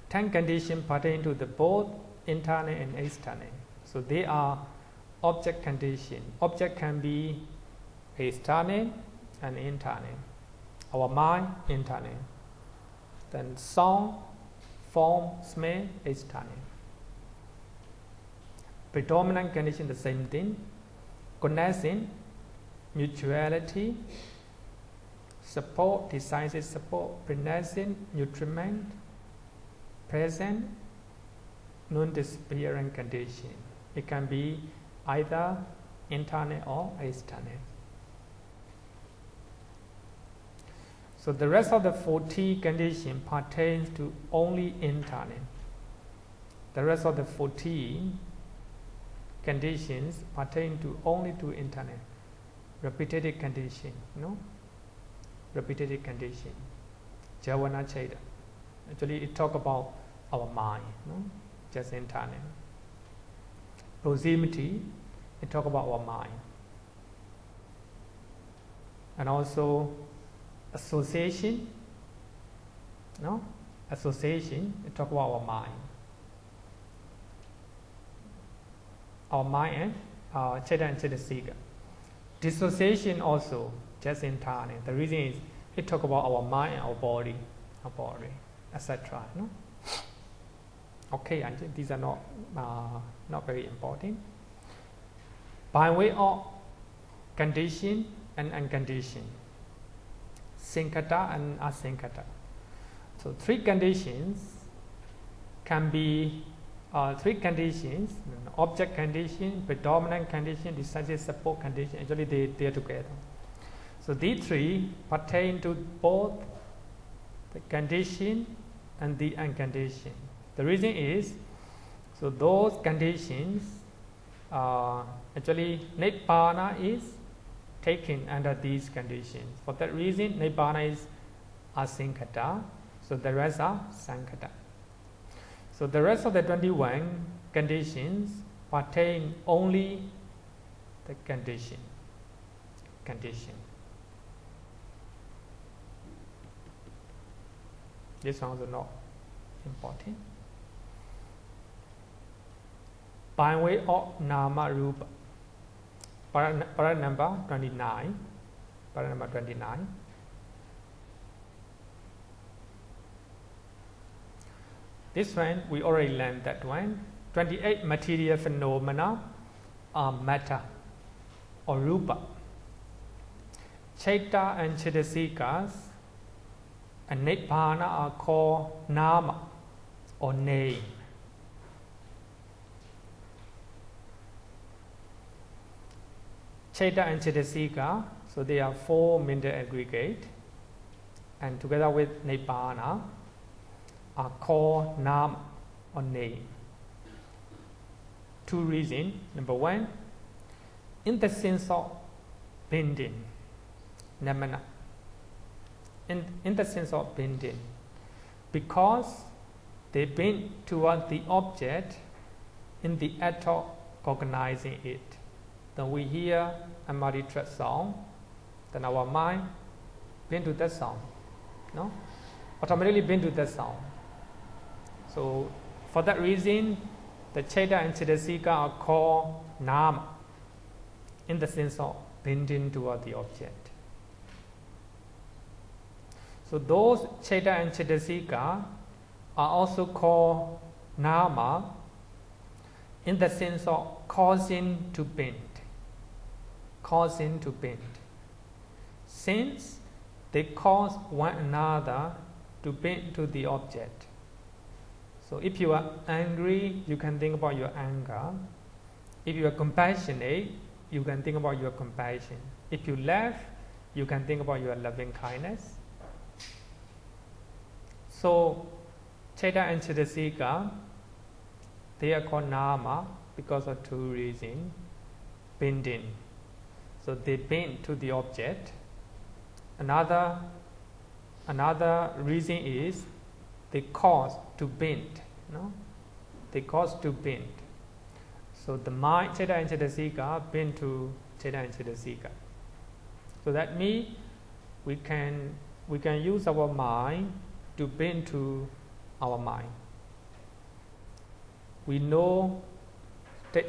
10 conditions pertain to the both internal and external. So they are object condition. Object can be external and internal. Our mind, internal. Then sound, form, smell, external. Predominant condition, the same thing. Co-nascent, mutuality, support, decisive support, pre-nascent, nutriment, present, non-disappearing condition. It can be either internal or external. So the rest of the 40 conditions pertains to only internal. The rest of the 14 conditions pertain to only to internal. Repetitive condition, repetitive condition. Javana Cheda. Actually, it talk about our mind, no? Just entirely. Proximity, it talk about our mind. And also association, no? Association, it talk about our mind. Our mind and Cheda and Chetasika. Dissociation also, just entirely. The reason is it talk about our mind and our body, etc. No? Okay, and these are not very important. By way of condition and unconditioned, Sankata and asankata. So three conditions can be three conditions: object condition, predominant condition, decisive support condition. Actually, they are together. So these three pertain to both the condition and the unconditioned. The reason is, so those conditions, actually Nibbana is taken under these conditions. For that reason, Nibbana is asankata, so the rest are sankata. So the rest of the 21 conditions pertain only the condition. This one is not important. By way of nāma-rūpa, para number 29. This one, we already learned that one. 28 material phenomena are matter or rūpa. Chaita and Cetasikas and Nibbana are called nāma or name. Chaita and Cetasika, so they are four mental aggregate, and together with Nibbana are called nāma or name. Two reasons. Number one, in the sense of bending, namana. In the sense of bending, because they bend toward the object in the act of cognizing it. Then we hear a multi-track song, then our mind bend to that song, no? Automatically bend to that song. So for that reason, the Chaita and Cetasika are called nāma, in the sense of bending toward the object. So those Chaita and Cetasika are also called nāma, in the sense of causing to bend. Since they cause one another to bend to the object. So if you are angry, you can think about your anger. If you are compassionate, you can think about your compassion. If you laugh, you can think about your loving kindness. So Chaita and Cetasika, they are called nāma because of two reasons. Bending. So they bend to the object. Another reason is they cause to bend. No? They cause to bend. So the mind, Chaita and Cetasika, bend to Chaita and Cetasika. So that means we can use our mind to bend to our mind. We know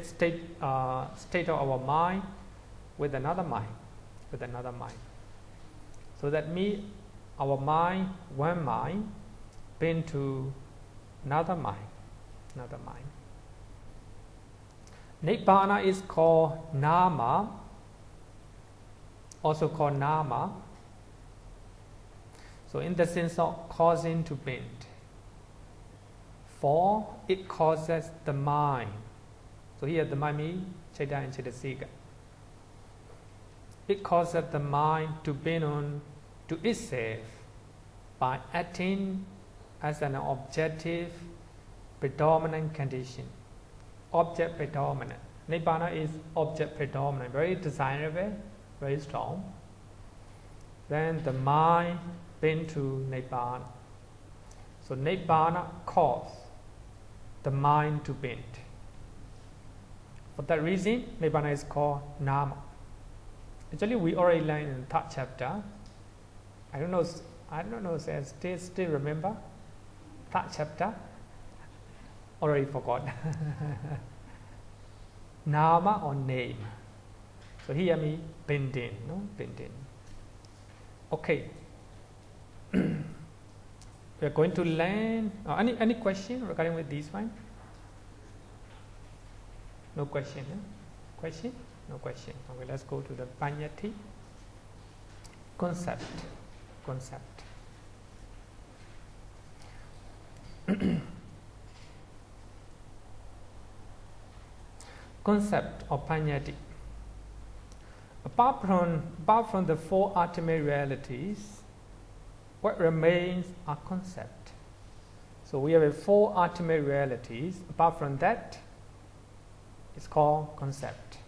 state of our mind with another mind. So that means our mind, one mind, bend to another mind. Nibbana is called nāma, also called nāma. So in the sense of causing to bend. For it causes the mind. So here the mind means Chaita and Cetasika. It causes the mind to bend on to itself by acting as an objective predominant condition. Object predominant. Nibbana is object predominant, very desirable, very strong. Then the mind been to Nibbana. So Nibbana causes the mind to bend. For that reason, Nibbana is called Nāma. Actually, we already learned in the third chapter. I don't know. Still remember? Third chapter. Already forgot. Nāma or name. So here me bending, no bending. Okay. We are going to learn. Any question regarding with this one? No question. Question? No question. Okay, let's go to the paññatti. Concept. Concept of paññatti. Apart from the four ultimate realities, what remains are concept. So we have four ultimate realities. Apart from that, it's called concept.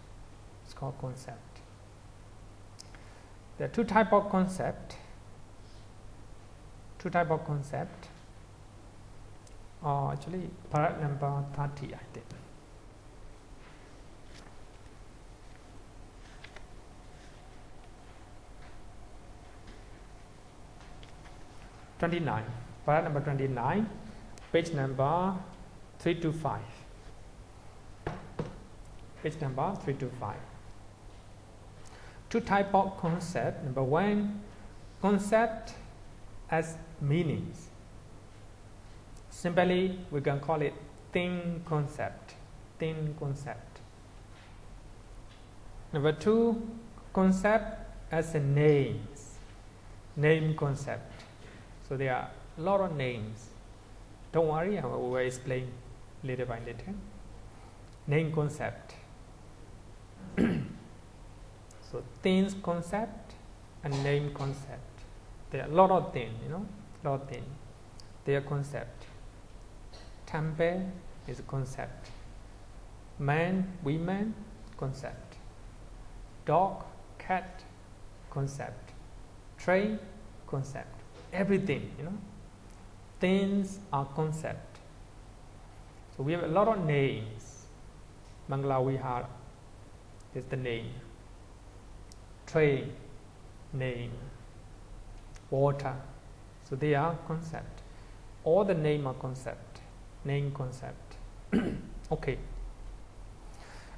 There are two types of concept. Actually, part number 30, I think. 29, para number 29, page number 325. Page number 325. Two types of concept. Number one, concept as meanings. Simply, we can call it thing concept. Number two, concept as a names. Name concept. So there are a lot of names. Don't worry, I will explain little by little. Name concept. So things concept and name concept. There are a lot of things, They are concept. Temple is a concept. Man, women, concept. Dog, cat, concept. Train, concept. Everything, Things are concept. So we have a lot of names. Mangala Vihara is the name. Train, name. Water. So they are concept. All the name are concept. Name concept. Okay.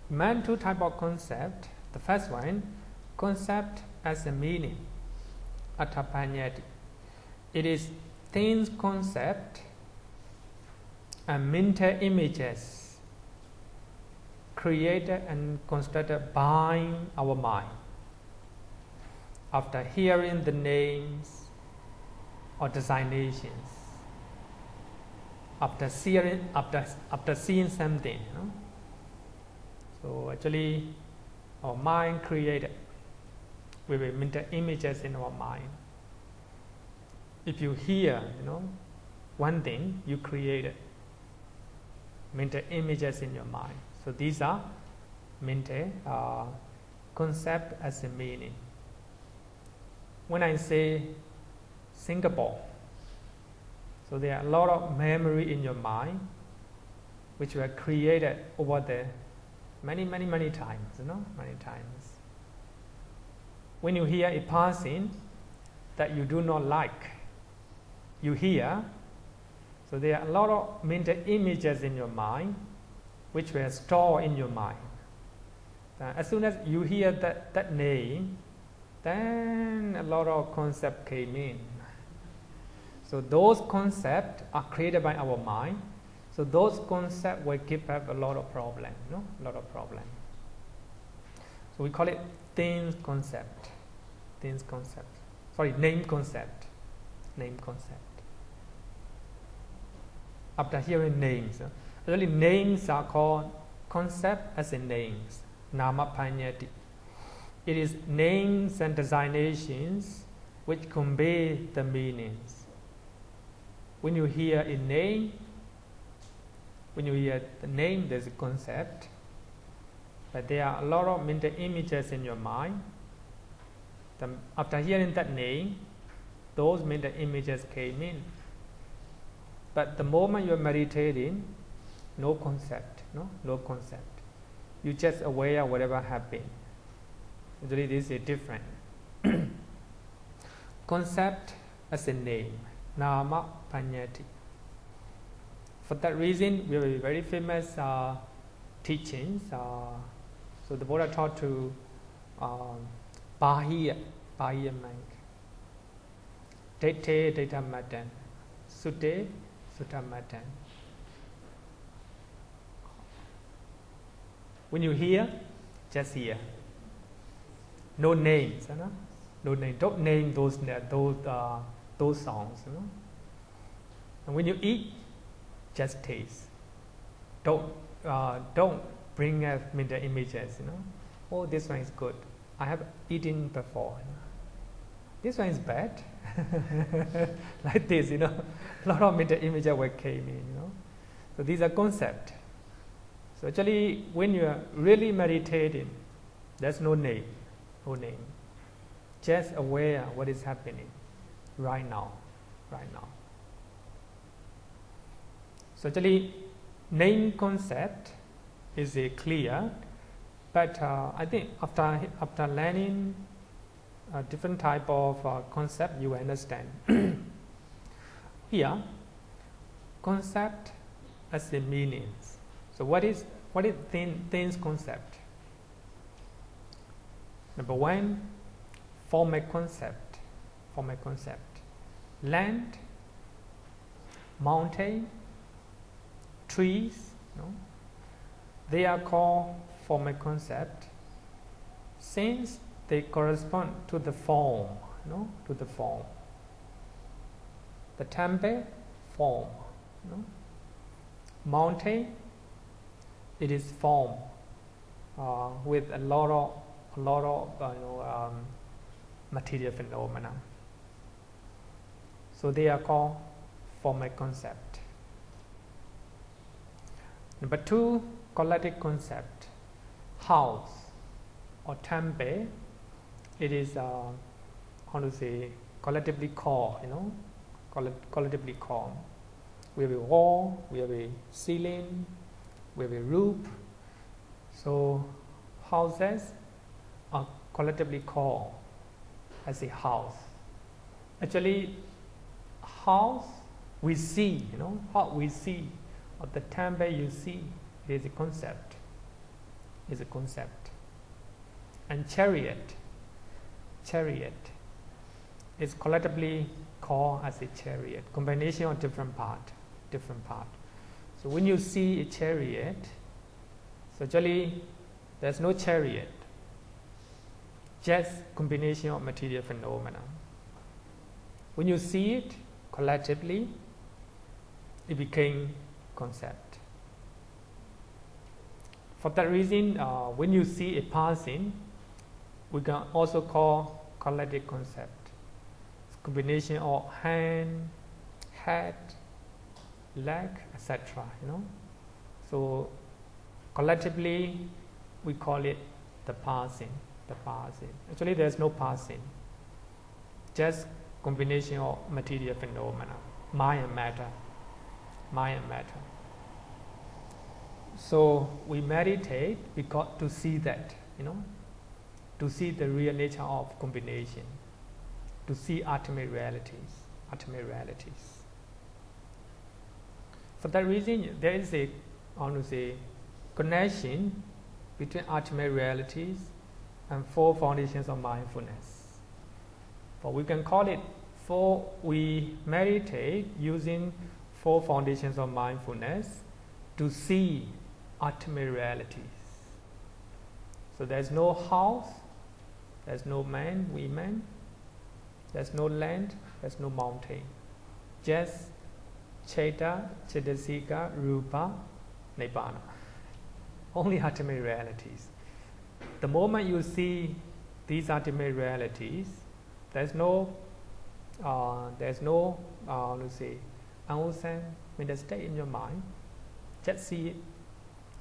Man, two type of concept. The first one, concept as a meaning. Attha-paññatti. It is things concept and mental images created and constructed by our mind. After hearing the names or designations, after seeing something, So actually, our mind created with mental images in our mind. If you hear, one thing, you create mental images in your mind. So these are mental concept as a meaning. When I say Singapore, so there are a lot of memory in your mind which were created over the many times, many times. When you hear a person that you do not like, you hear, so there are a lot of mental images in your mind which were stored in your mind. As soon as you hear that name, then a lot of concepts came in. So those concepts are created by our mind. So those concepts will give us a lot of problems, A lot of problems. So we call it things concept. Name concept. Name concept. After hearing names, actually names are called concept as in names, nāma-paññatti. It is names and designations which convey the meanings. When you hear a name, there's a concept, but there are a lot of mental images in your mind. After hearing that name, those mental images came in. But the moment you're meditating, no concept, no concept. You just aware of whatever happened. Usually this is different. Concept as a name, nāma-paññatti. For that reason, we have very famous teachings. So the Buddha taught to paccaya mind. Dette attha-paññatti. Sutte attha-paññatti. When you hear, just hear. No names, no name. Don't name those songs. And when you eat, just taste. Don't bring up mental images. Oh, this one is good. I have eaten before. This one is bad. Like this, a lot of mental images came in. So these are concepts. So actually, when you are really meditating, there's no name, no name. Just aware what is happening right now. So actually, name concept is clear, but I think after learning a different type of concept, you understand. Here, concept as the meanings. So what is things concept? Number one, form a concept. Land, mountain, trees, they are called form a concept since they correspond to the form, to the form. The temple, form, mountain, it is form with a lot of material phenomena. So they are called form a concept. Number two, collective concept. House or temple, it is collectively called, collectively called. We have a wall, we have a ceiling, we have a roof. So houses are collectively called as a house. Actually, house we see, what we see, or the temple you see, it is a concept. Is a concept. And chariot is collectively called as a chariot. Combination of different part. So when you see a chariot, so actually there's no chariot, just combination of material phenomena. When you see it collectively, it became concept. For that reason, when you see a person, we can also call collective concept. It's combination of hand, head, leg, etc. So collectively, we call it the person. Actually, there's no person. Just combination of material phenomena, mind and matter. So we meditate because to see that, to see the real nature of combination, to see ultimate realities. For that reason, there is a connection between ultimate realities and four foundations of mindfulness. But we can call it we meditate using four foundations of mindfulness to see ultimate realities. So there's no house, there's no man, women, there's no land, there's no mountain. Just Cheta, Cetasika, Rūpa, Nibbana. Only ultimate realities. The moment you see these ultimate realities, there's no unwholesome mental state in your mind. Just see it.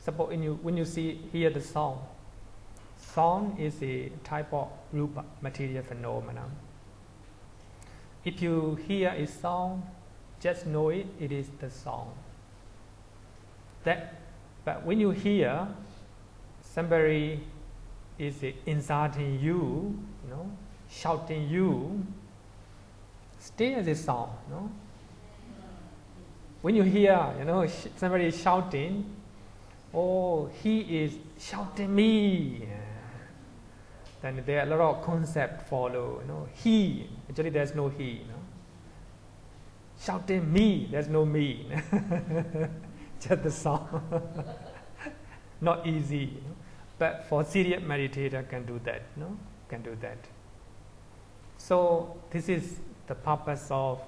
Suppose when you hear the sound. Sound is a type of rūpa, material phenomenon. if you hear a sound, just know it is the sound. But when you hear somebody is insulting you, shouting you, stay as a sound. When you hear, somebody shouting, oh, he is shouting me. Then there are a lot of concepts follow. He, actually there's no he. Shouting me, there's no me. Just the sound. Not easy. But for serious meditator can do that. Can do that. So this is the purpose of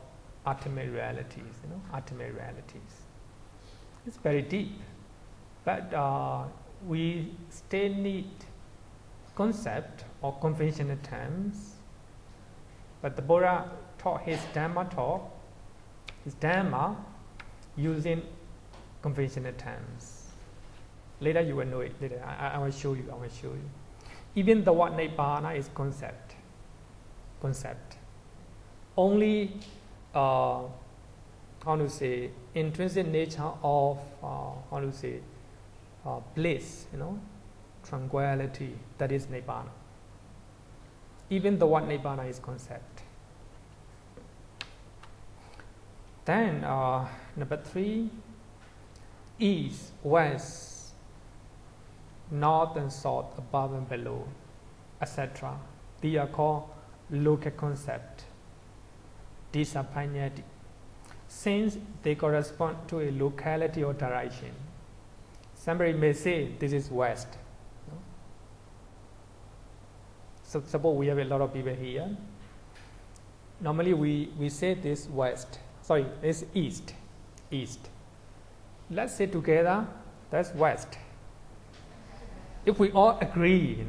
ultimate realities. Ultimate realities. It's very deep. But we still need concept or conventional terms. But the Buddha taught his Dhamma using conventional terms. Later you will know it. Later I will show you. Even the word Nibbana is concept. Only intrinsic nature of bliss, tranquility, that is Nibbana. Even the word Nibbana is concept. Then number 3, east, west, north and south, above and below, etc. They are called local concept. These are paccaya, since they correspond to a locality or direction. Somebody may say this is west. So suppose we have a lot of people here. Normally we say this west. Sorry, this east. Let's say together that's west. If we all agree,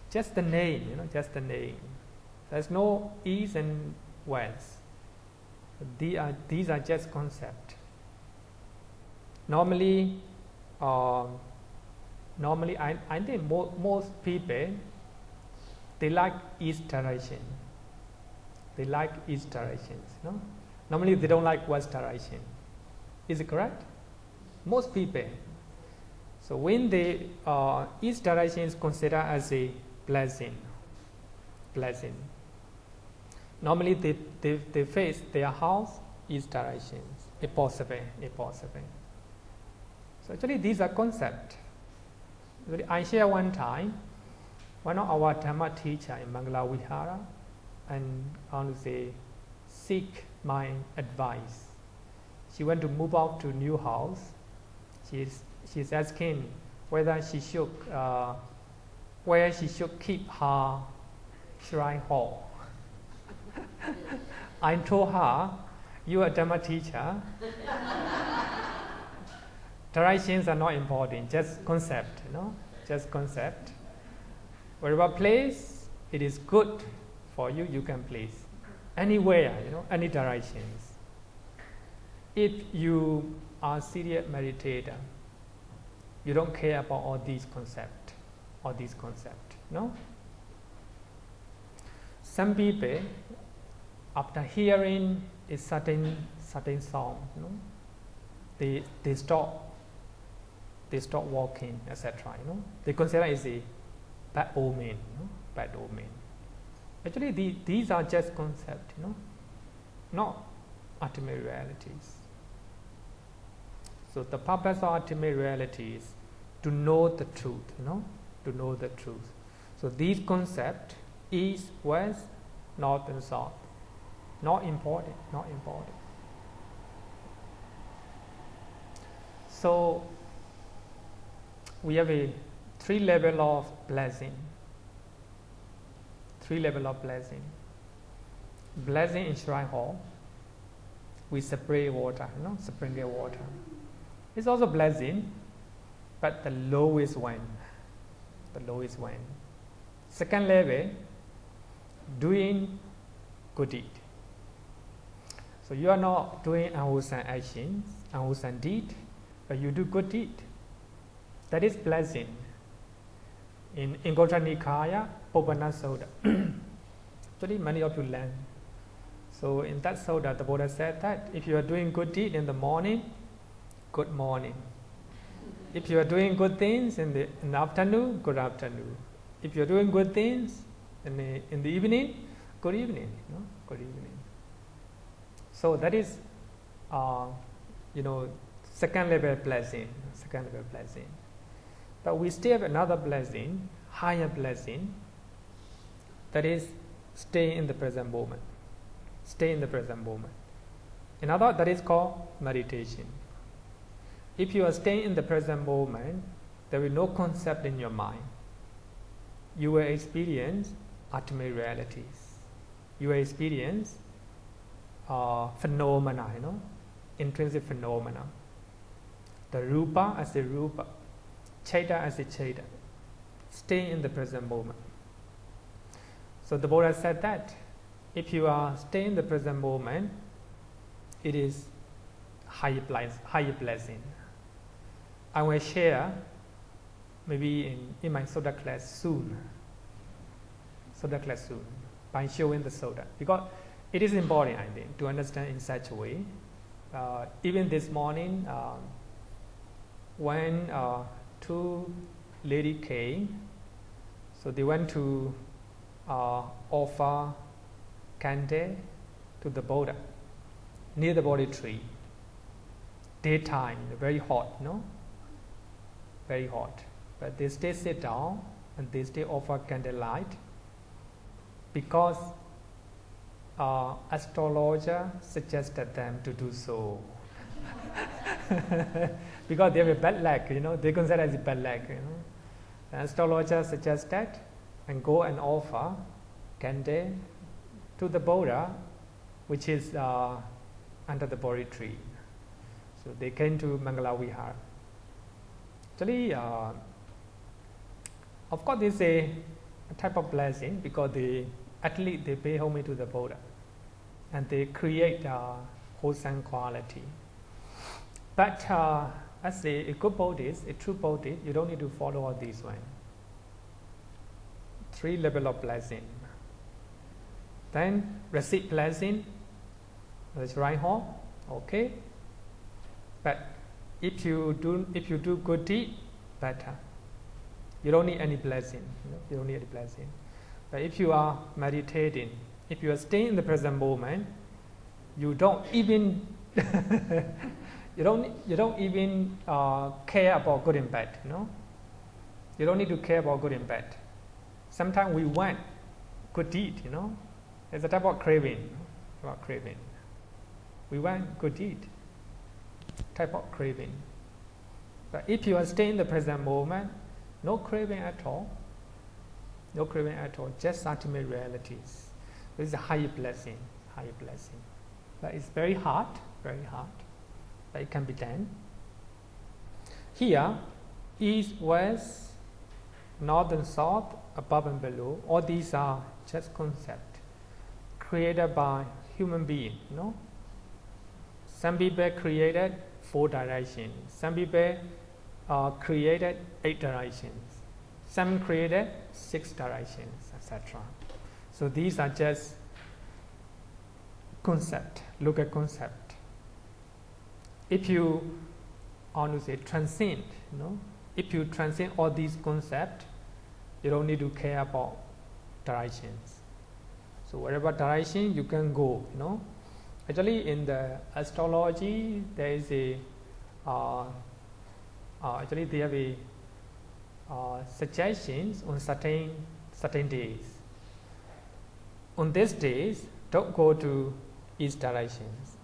just the name, There's no east and west. These are just concepts. Normally, I think most people, they like east direction. They like east directions. Normally they don't like west direction. Is it correct? Most people. So when the east direction is considered as a blessing. Normally they face their house east directions. If possible. So actually these are concepts. I share one time, one of our Dhamma teacher in Mangala Vihara, and seek my advice. She went to move out to a new house. She's asking whether she should where she should keep her shrine hall. I told her, you are a Dhamma teacher. Directions are not important, just concept, just concept. Wherever place it is good for you, you can place. Anywhere, any directions. If you are a serious meditator, you don't care about all these concepts, no? Some people, after hearing a certain song, they stop walking, etc. They consider it a bad omen, bad omen. Actually, these are just concepts, not ultimate realities. So the purpose of ultimate reality is to know the truth, to know the truth. So these concepts, east, west, north and south, not important. So we have a 3 level of blessing. 3 level of blessing. Blessing in shrine hall. We spray water, sprinkle water. It's also blessing, but the lowest one. Second level, doing good deed. So you are not doing unwholesome actions, unwholesome deed, but you do good deed. That is blessing. In Anguttara Nikaya, Popana Soda. Actually, many of you learn So in that sutta, the Buddha said that if you are doing good deed in the morning, good morning. If you are doing good things in the afternoon, good afternoon. If you are doing good things in the evening, good evening. Good evening. So that is, second level blessing. Second level blessing. But we still have another blessing, higher blessing. That is, stay in the present moment. Stay in the present moment. In other words, that is called meditation. If you are staying in the present moment, there will be no concept in your mind. You will experience ultimate realities. You will experience phenomena, intrinsic phenomena. The rūpa as a rūpa, chaita as a chaita. Stay in the present moment. So the Buddha said that if you are staying in the present moment, it is higher blessing. I will share maybe in my sutta class soon. By showing the sutta. Because it is important, I think, to understand in such a way. Even this morning, when two ladies came, so they went to offer candle to the Buddha near the Bodhi tree. Daytime, very hot, very hot. But they stay sit down and they stay offer candlelight because astrologer suggested them to do so. Because they have a bad luck, they consider it as a bad luck. The astrologer suggested and go and offer candle to the Buddha, which is under the Bodhi tree. So they came to Mangala Vihara. Actually, of course, this is a type of blessing because they pay homage to the Buddha and they create wholesome quality. But as a good Buddhist, a true Buddhist, you don't need to follow all these ones. 3 levels of blessing. Then receive blessing, that's right home, okay. But if you do good deed, better. You don't need any blessing. You don't need any blessing. But if you are meditating, if you are staying in the present moment, you don't even you don't even care about good and bad. You don't need to care about good and bad. Sometimes we want good deed. There's a type of craving. We want good deed. Type of craving. But if you are staying in the present moment, no craving at all. No craving at all. Just ultimate realities. This is a higher blessing. But it's very hard. But it can be done. Here, east, west, north and south, above and below, all these are just concepts created by human beings. Some people created 4 directions. Some people created 8 directions. Some created 6 directions, etc. So these are just concept. Look at concept. If you transcend, if you transcend all these concepts, you don't need to care about directions. So whatever direction you can go, Actually, in the astrology, there is actually they have a suggestions on certain days. On these days, don't go to east directions.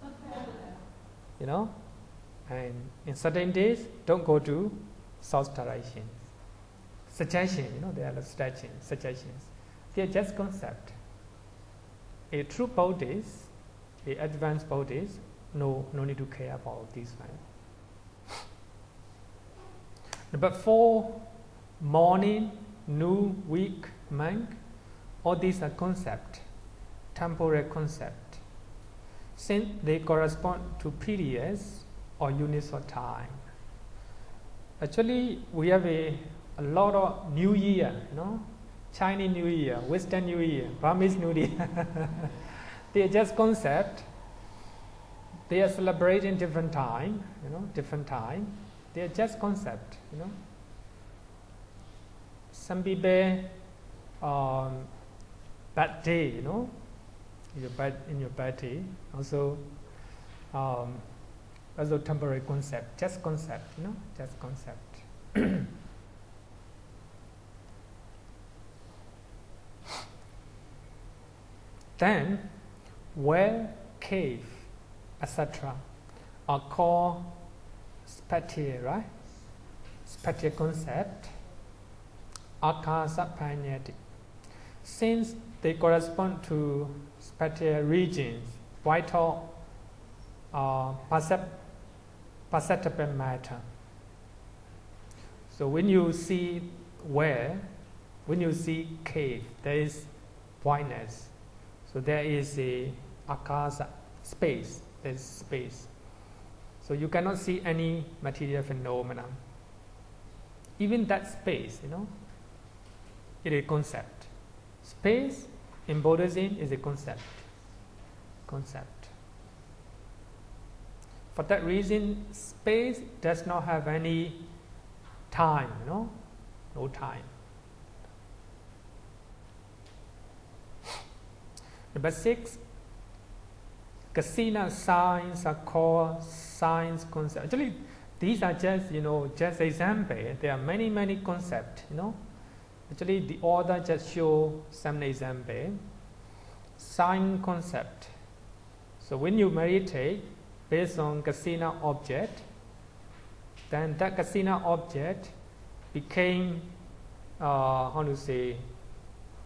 And in certain days, don't go to south directions. Suggestions, they are suggestions. They are just concept. A true Buddhist, a advanced Buddhist, no need to care about these ones. But for morning, noon, week, month, all these are concept, temporal concept, since they correspond to periods or units of time. Actually, we have a lot of New Year, Chinese New Year, Western New Year, Burmese New Year. They are just concept. They are celebrating different time, different time. They are just concept, Some people, bad day, in your bad day, also temporary concept, just concept, just concept. Then, well, cave, etc. are called spatial, right? Spatial concept, attha-paññatti. Since they correspond to spatial regions, vital perceptible matter. So when you see when you see cave, there is whiteness. So there is a akasa, space. There is space. So you cannot see any material phenomena. Even that space, it is a concept. Space in Buddhism is a concept. Concept. For that reason, space does not have any time, no time. Number 6, kasina signs are called signs concept. Actually, these are just just example. There are many concepts. Actually, the author just show some example. Sign concept. So when you meditate based on kasina object, then that kasina object became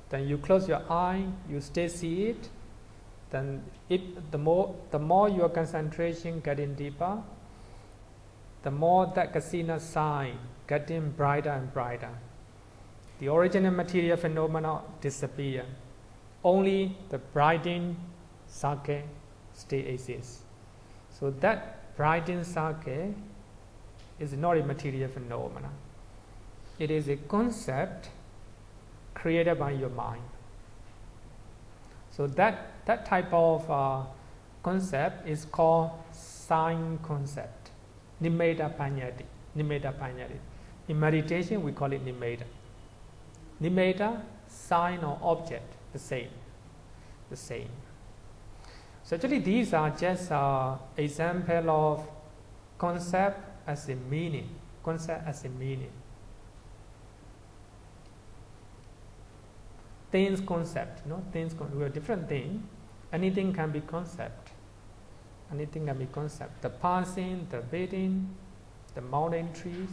then you close your eye, you still see it. Then the more your concentration getting deeper, the more that kasina sign getting brighter and brighter. The original material phenomena disappear. Only the brightening sake still exists. So that brightening sake is not a material phenomena. It is a concept created by your mind. So that type of concept is called sign concept, nāma-paññatti. Nāma-paññatti. In meditation, we call it nimitta. Nimitta, sign or object, the same. So actually, these are just example of concept as a meaning. Concept as a meaning. Things concept, things we are different thing. Anything can be concept. Anything can be concept. The passing, the beating, the mountain trees.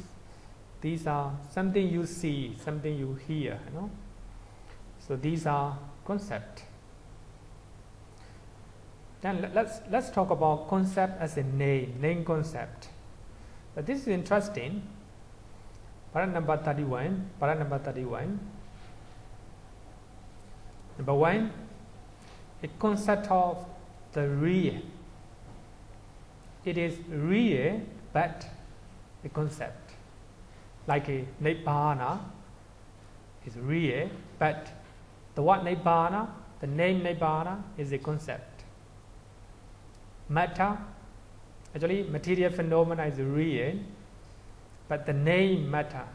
These are something you see, something you hear. So these are concept. Then let's talk about concept as a name concept. But this is interesting. Para number 31. Number 1, a concept of the real. It is real, but a concept. Like a nibbana is real, but the word nibbana, the name nibbana, is a concept. Matter, actually material phenomena is real, but the name matter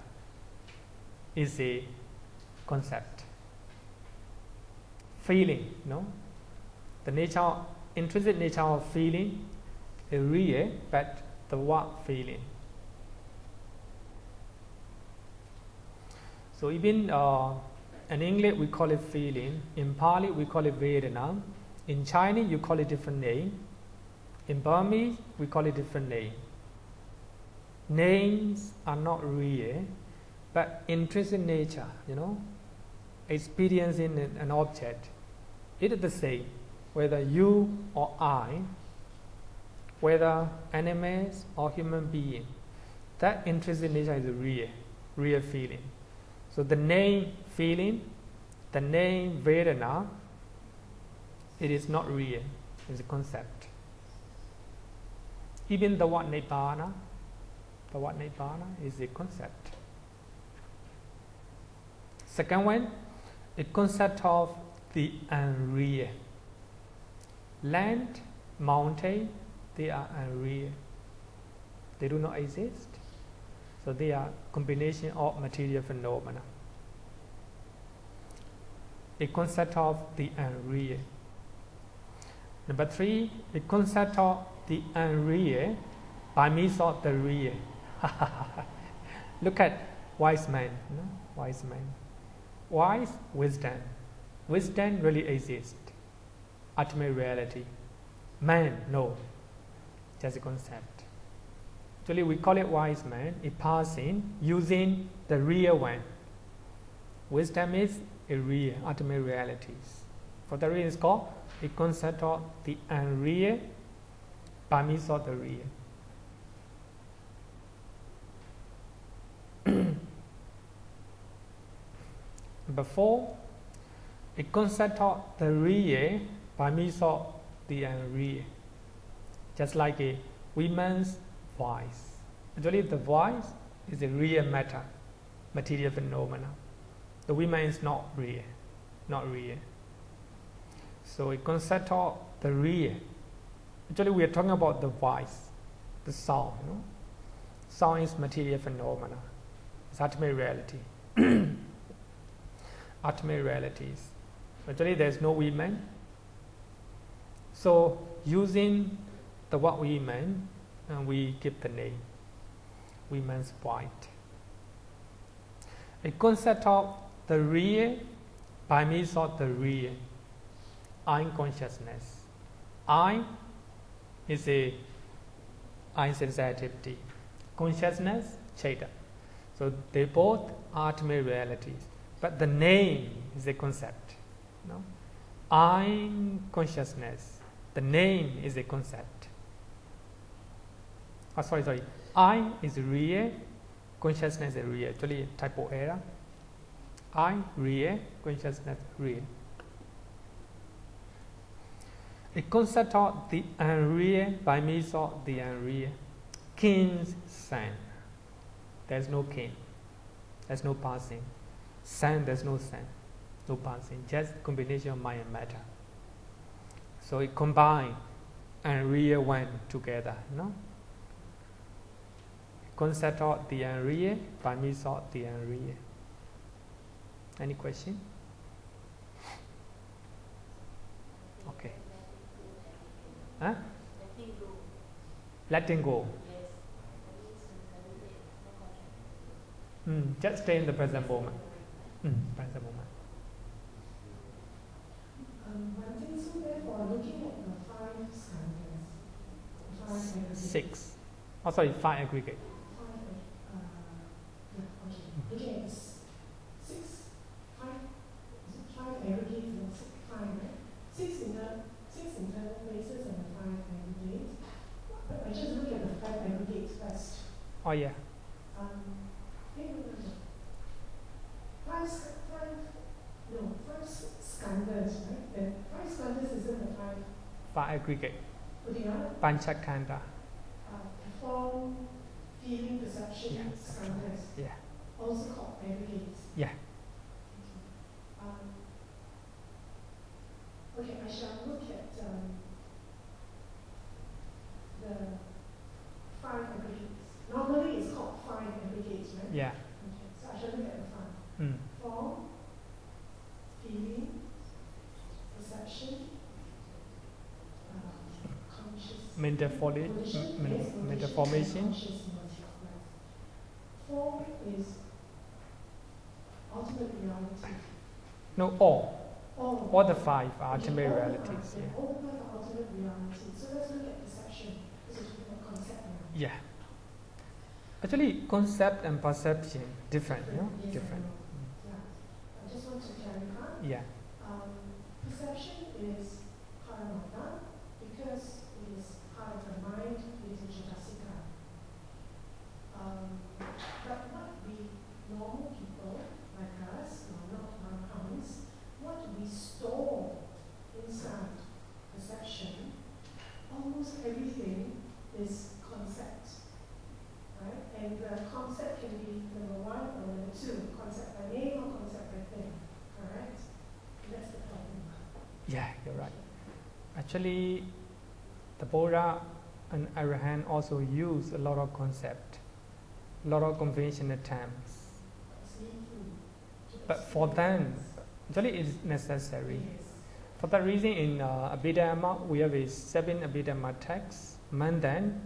is a concept. Feeling, the intrinsic nature of feeling is real, but the word feeling. So even in English we call it feeling, in Pali we call it Vedana, in Chinese you call it different name, in Burmese we call it different name. Names are not real, but intrinsic nature, experiencing an object, it is the same, whether you or I, whether animals or human being. That intrinsic nature is a real feeling. So the name feeling, the name Vedana, it is not real, it's a concept. Even the word Nibbana is a concept. Second one, a concept of the unreal. Land, mountain, they are unreal. They do not exist. So they are combination of material phenomena. A concept of the unreal. Number 3, a concept of the unreal by means of the real. Look at wise man. No? Wise man. Wise, wisdom. Wisdom really exists. Ultimate reality. Man, no. Just a concept. Actually, we call it wise man, a person using the real one. Wisdom is a real, ultimate realities. For the reason it's called a concept of the unreal by means of the real. Number 4, a concept of the real by means of the unreal. Just like a woman's voice. Actually, the voice is a real matter, material phenomena. The woman is not real, not real. So a concept of the real. Actually, we are talking about the voice, the sound. You know? Sound is material phenomena. It's ultimate reality. Ultimate realities. Actually, there is no woman. So using the word woman, we give the name. Women's white. A concept of the real by means of the real. I consciousness. I is a insensitivity. Consciousness, Chaita. So they both are ultimate realities. But the name is a concept. No? I consciousness. The name is a concept. Oh, sorry. I is real. Consciousness is real. Actually, typo error. I, real. Consciousness, real. A concept of the unreal by means of the unreal. King's son. There's no king. There's no passing. Son, there's no son. No passing. Just combination of mind and matter. So it combines unreal one together. No? Concept of the unreal by means of the unreal. Any question? Okay. Huh? Letting go. Just stay in the present moment. Present moment. Bhante, so therefore, looking at the 5 skandhas, 5 aggregates. 6. Oh, sorry, 5 aggregate. 5, okay. Looking at the 6, 5, is it 5 aggregates and 6, 5, right? 6 internal places and the 5 aggregates. But I just look at the 5 aggregates first. Oh, yeah. Five skandhas, right? Then 5 skandhas isn't the 5. 5 aggregate. What do you have? Panchakanda. Form, feeling, perception, Yeah, skandhas. Yeah. Also called aggregates. Yeah. Okay, I shall look at the 5 aggregates. Normally it's called 5 aggregates, right? Yeah. Okay, so I shall look at the 5. Form, feeling, perception, conscious. Mental formation. Form is ultimate reality. No, all the 5 are ultimate realities. Yeah. All the 5 are ultimate reality. So let's look at perception. This is a concept now. Yeah. Actually, concept and perception different, you know? Yes, Different. Yeah. I just want to clarify. Yeah. Perception is paramata because it is part of the mind, it is cetasika. But what we normal people like us, not arahants, what we store inside perception, almost everything is concept. Right? And the concept can be number 1 or number 2, concept by name or concept by thing. Correct? And that's the problem. Yeah, you're right. Actually, the Buddha and Arahant also use a lot of concept, a lot of conventional terms. But for them, actually it is necessary. For that reason, in Abhidhamma, we have a 7 Abhidhamma texts. And then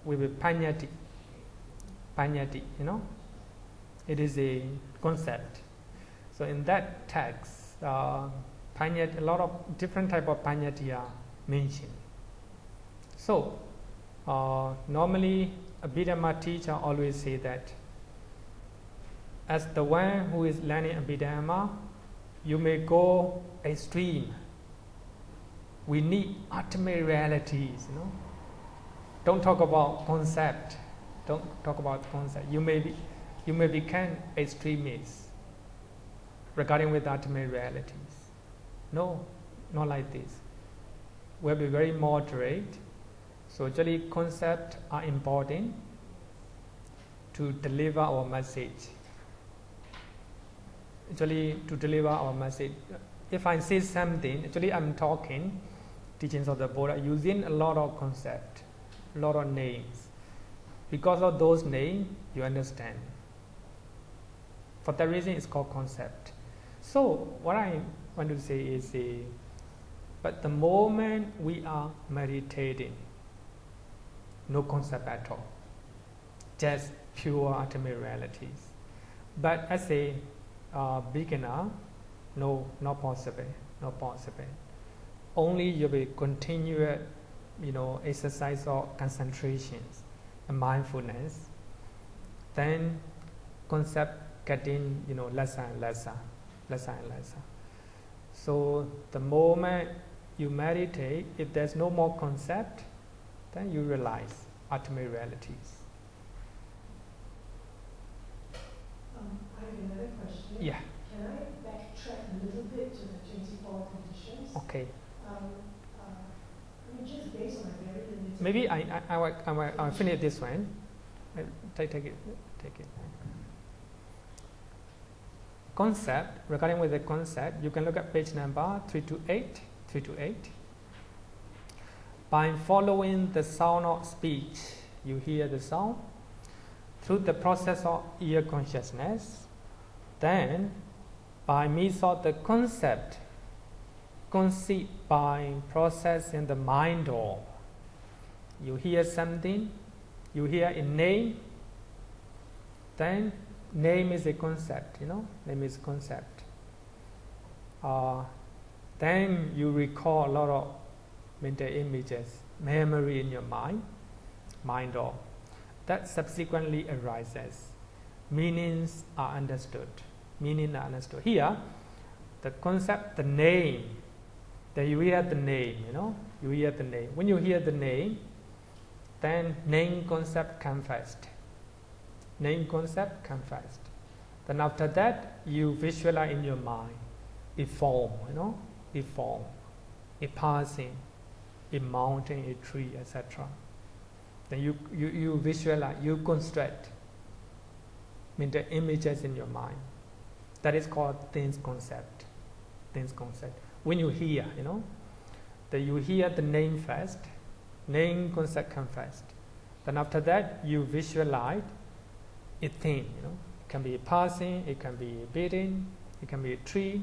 we have paccaya, paccaya, it is a concept. So in that text, paccaya, a lot of different type of paccaya are mentioned. So normally Abhidhamma teacher always say that as the one who is learning Abhidhamma, you may go extreme. We need ultimate realities, Don't talk about concept. Don't talk about concept. You may become extremists regarding with ultimate realities. No, not like this. We'll be very moderate. So actually concepts are important to deliver our message. Actually, to deliver our message. If I say something, actually I'm talking teachings of the Buddha using a lot of concepts, a lot of names. Because of those names, you understand. For that reason, it's called concept. So what I want to say is, but the moment we are meditating, no concept at all, just pure ultimate realities. But as a beginner, no, not possible, not possible. Only you will continue, exercise of concentrations and mindfulness. Then concept getting, lesser and lesser, lesser and lesser. So the moment you meditate, if there's no more concept, then you realize ultimate realities. I have another question. Yeah. Can I backtrack a little bit to the 24 conditions? Okay. Just based on my very limited... Maybe I'll finish this one. Take it. Concept, regarding with the concept, you can look at page number 328. By following the sound of speech, you hear the sound through the process of ear consciousness. Then, by means of the concept, conceived by process in the mind door, you hear something, you hear a name, then name is a concept, name is concept. Then you recall a lot of mental images, memory in your mind door. That subsequently arises. Meanings are understood. Here, the concept, the name, then you hear the name, you hear the name. When you hear the name, then name concept comes first. Name concept comes first. Then after that, you visualize in your mind a form, a form, a passing, a mountain, a tree, etc. Then you visualize, you construct mental images in your mind. That is called things concept. Things concept. When you hear, then you hear the name first. Name concept comes first. Then after that, you visualize a thing. It can be a passing, it can be a building, it can be a tree.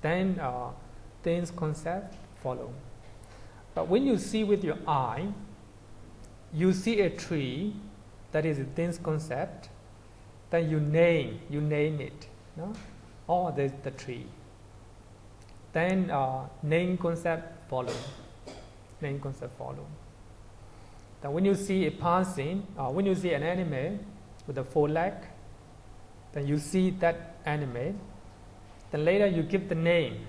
Then things concept follow. But when you see with your eye, you see a tree, that is a things concept. Then you name it. Oh, there's the tree. Then name concept follow. Name concept follow. Then when you see a passing, when you see an animal with a 4 legs, then you see that animal. Then later you give the name,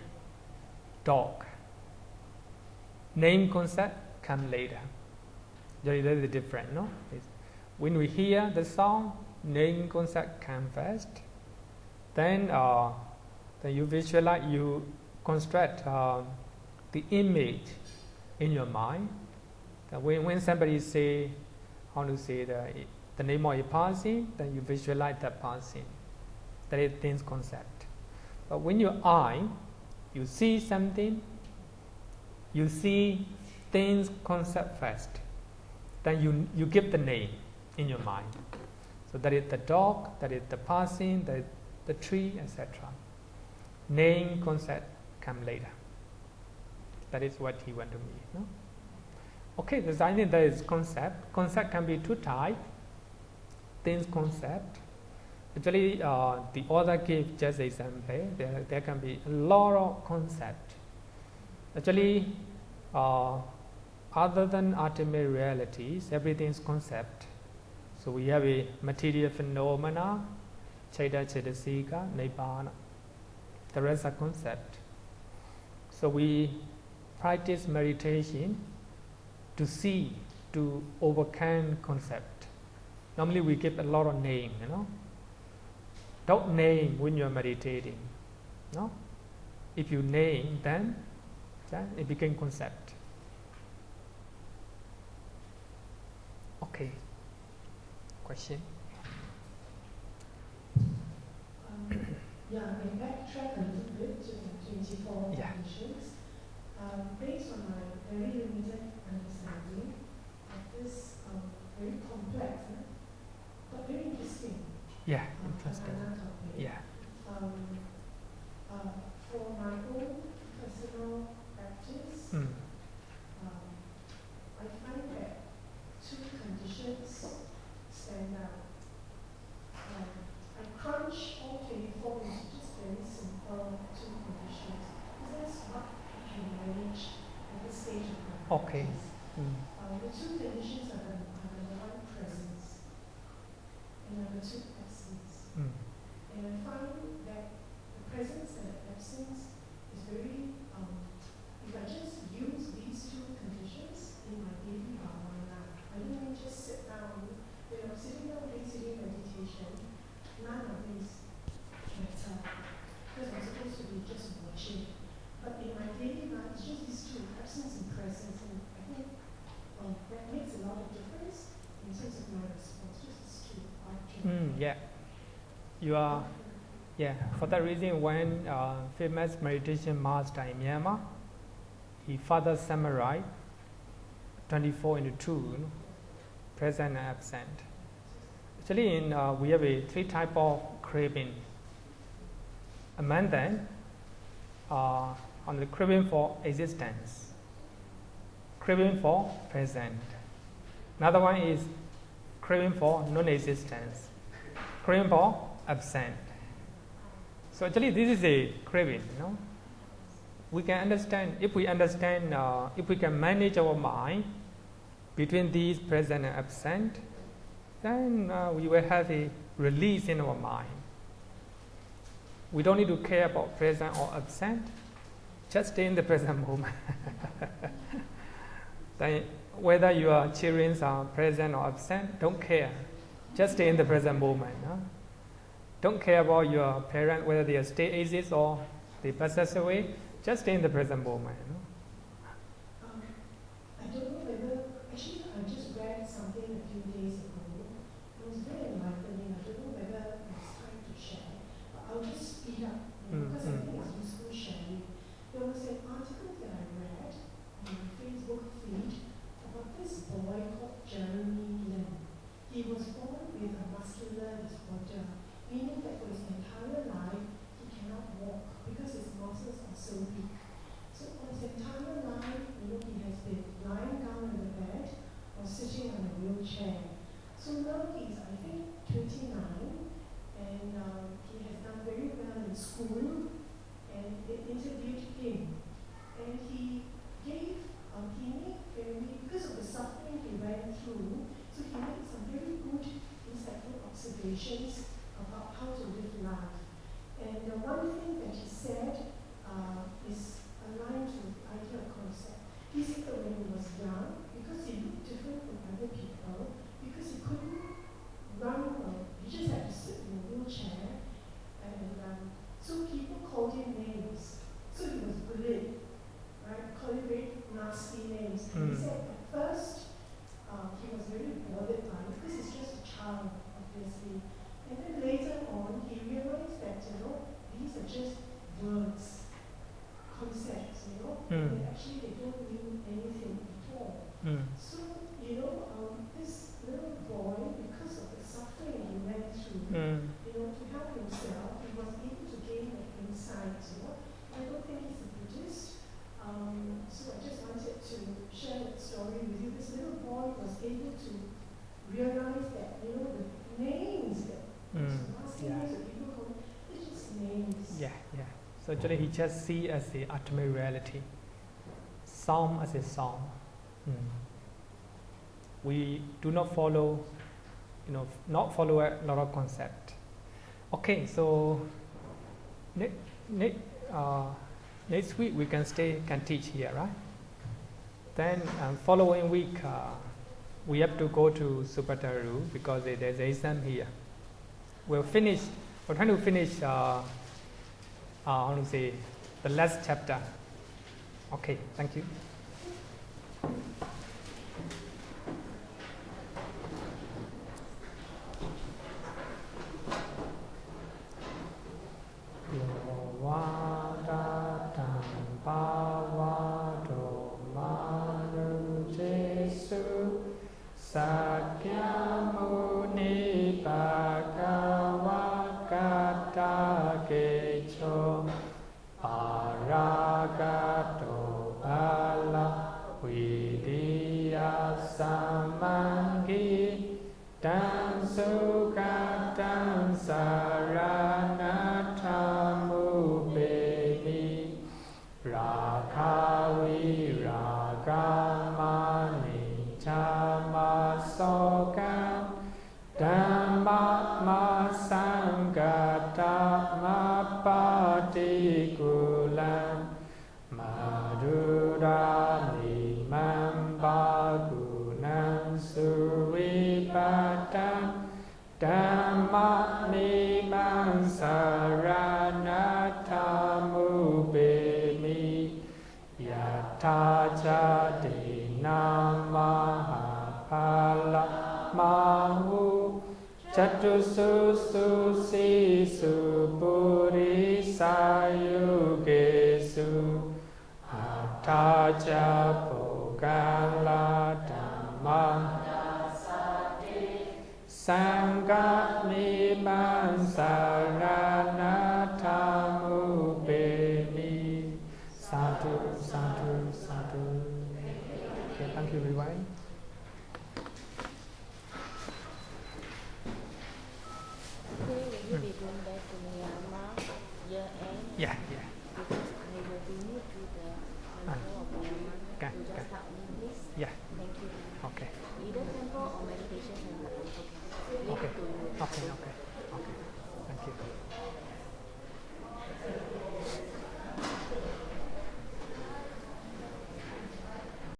dog. Name concept come later. Very, very different, When we hear the sound, name concept come first. Then you visualize, you construct the image in your mind. When somebody say, how to say the name of a passing, then you visualize that passing. That is things concept. But when your eye, you see something, You see things concept first, then you give the name in your mind. So that is the dog, that is the person, that is the tree, etc. Name, concept come later. That is what he went to me. No? Okay, so I think there is concept. Concept can be two types. Things concept. Actually, the author gave just an example. There can be a lot of concept. Actually, other than ultimate realities, everything is concept. So we have a material phenomena, Chaita, Chaitasika, Nibbana. The rest are concept. So we practice meditation to see, to overcome concept. Normally we give a lot of name, Don't name when you are meditating. No? If you name, then it becomes concept. Okay. Question? Yeah, I may backtrack a little bit to the 24 conditions. Based on my very limited understanding of this very complex but very interesting. Yeah, interesting. Topic. Yeah. For my own personal practice, I find that two conditions stand out. I crunch all 24 into just very simple two conditions. This is what I can manage at this stage of my practice. The two conditions are number one, presence, and number two, absence. And I find that the presence and the absence is very, if I just use these two conditions in my daily bhavana, I don't mean just sit down. When I'm sitting down doing sitting meditation, none of these matter, because I'm supposed to be just watching. But in my daily life, it's just these two, absence and presence, and I think that makes a lot of difference in terms of my response. Just these two objects. Yeah. You are, for that reason, when famous meditation master in Myanmar, he further summarized 24 into 2, present and absent. Actually, we have three types of craving. Among them, on the craving for existence, craving for present. Another one is craving for non-existence, craving for absent. So actually, this is a craving. We can understand if we can manage our mind between these present and absent, then we will have a release in our mind. We don't need to care about present or absent. Just stay in the present moment. Then whether your children are present or absent, don't care. Just stay in the present moment. Don't care about your parents, whether they still exist or they pass away. Just stay in the present moment. I don't know whether, actually I just read something a few days ago. It was very enlightening. I don't know whether it's time to share, but I'll just speed up because I think it's useful sharing. There was an article that I read on my Facebook feed about this boy called Jeremy Lin. He was born with a muscular disorder, meaning that for his entire life he cannot walk because his muscles are so weak. So for his entire life, he has been lying down on the bed or sitting on a wheelchair. So now he's, I think, 29, and he has done very well in school, and they interviewed him. And he gave, because of the suffering he went through, so he made some very good, insightful observations about how to live life. And the one thing that he said is aligned with the idea of concept. He said that when he was young, because he looked different from other people, because he couldn't run or he just had to sit in a wheelchair, and so people called him names. So he was bullied, right? Called him very nasty names. And he said at first he was very bothered by it because he's just a child, obviously. And then later on, he realized that, these are just words, concepts, and actually they don't mean anything at all. So, this little boy, because of the suffering he went through, to help himself, he was able to gain that insight, I don't think he's a Buddhist. So I just wanted to share that story with you. This little boy was able to realize that, the names that people call, they're just names. Yeah. So actually he just see as the ultimate reality. Song as a song. We do not follow, a lot of concept. Okay, so next week we can teach here, right? Then following week we have to go to Supataru because there's an exam here. We're trying to finish the last chapter. Okay, thank you. Sakyamuni Bhagavata Kecho Aragato Bala Vidya Samangi Dansugatam Saranatamu Beni Rakavi Ragamani Chamasoka Dhamma Sangata Patikulam Madhurami Mambagunam Suripatam Dhamma Mimam Saranatamu Bemi Yatachati Nāma-paññatti Mahu Chatusu Sisu Puri Sayugesu Attaja Pogala Dhammam Sangha Mimam Saranatamu Bemi. Sadhu. Okay, thank you everyone. Will you be going back to Myanmar year end? Yeah. Because I will be new to the temple of Myanmar. Okay. You just help me, please. Yeah. Thank you. Okay. Either temple or meditation center. Okay. To you. Okay.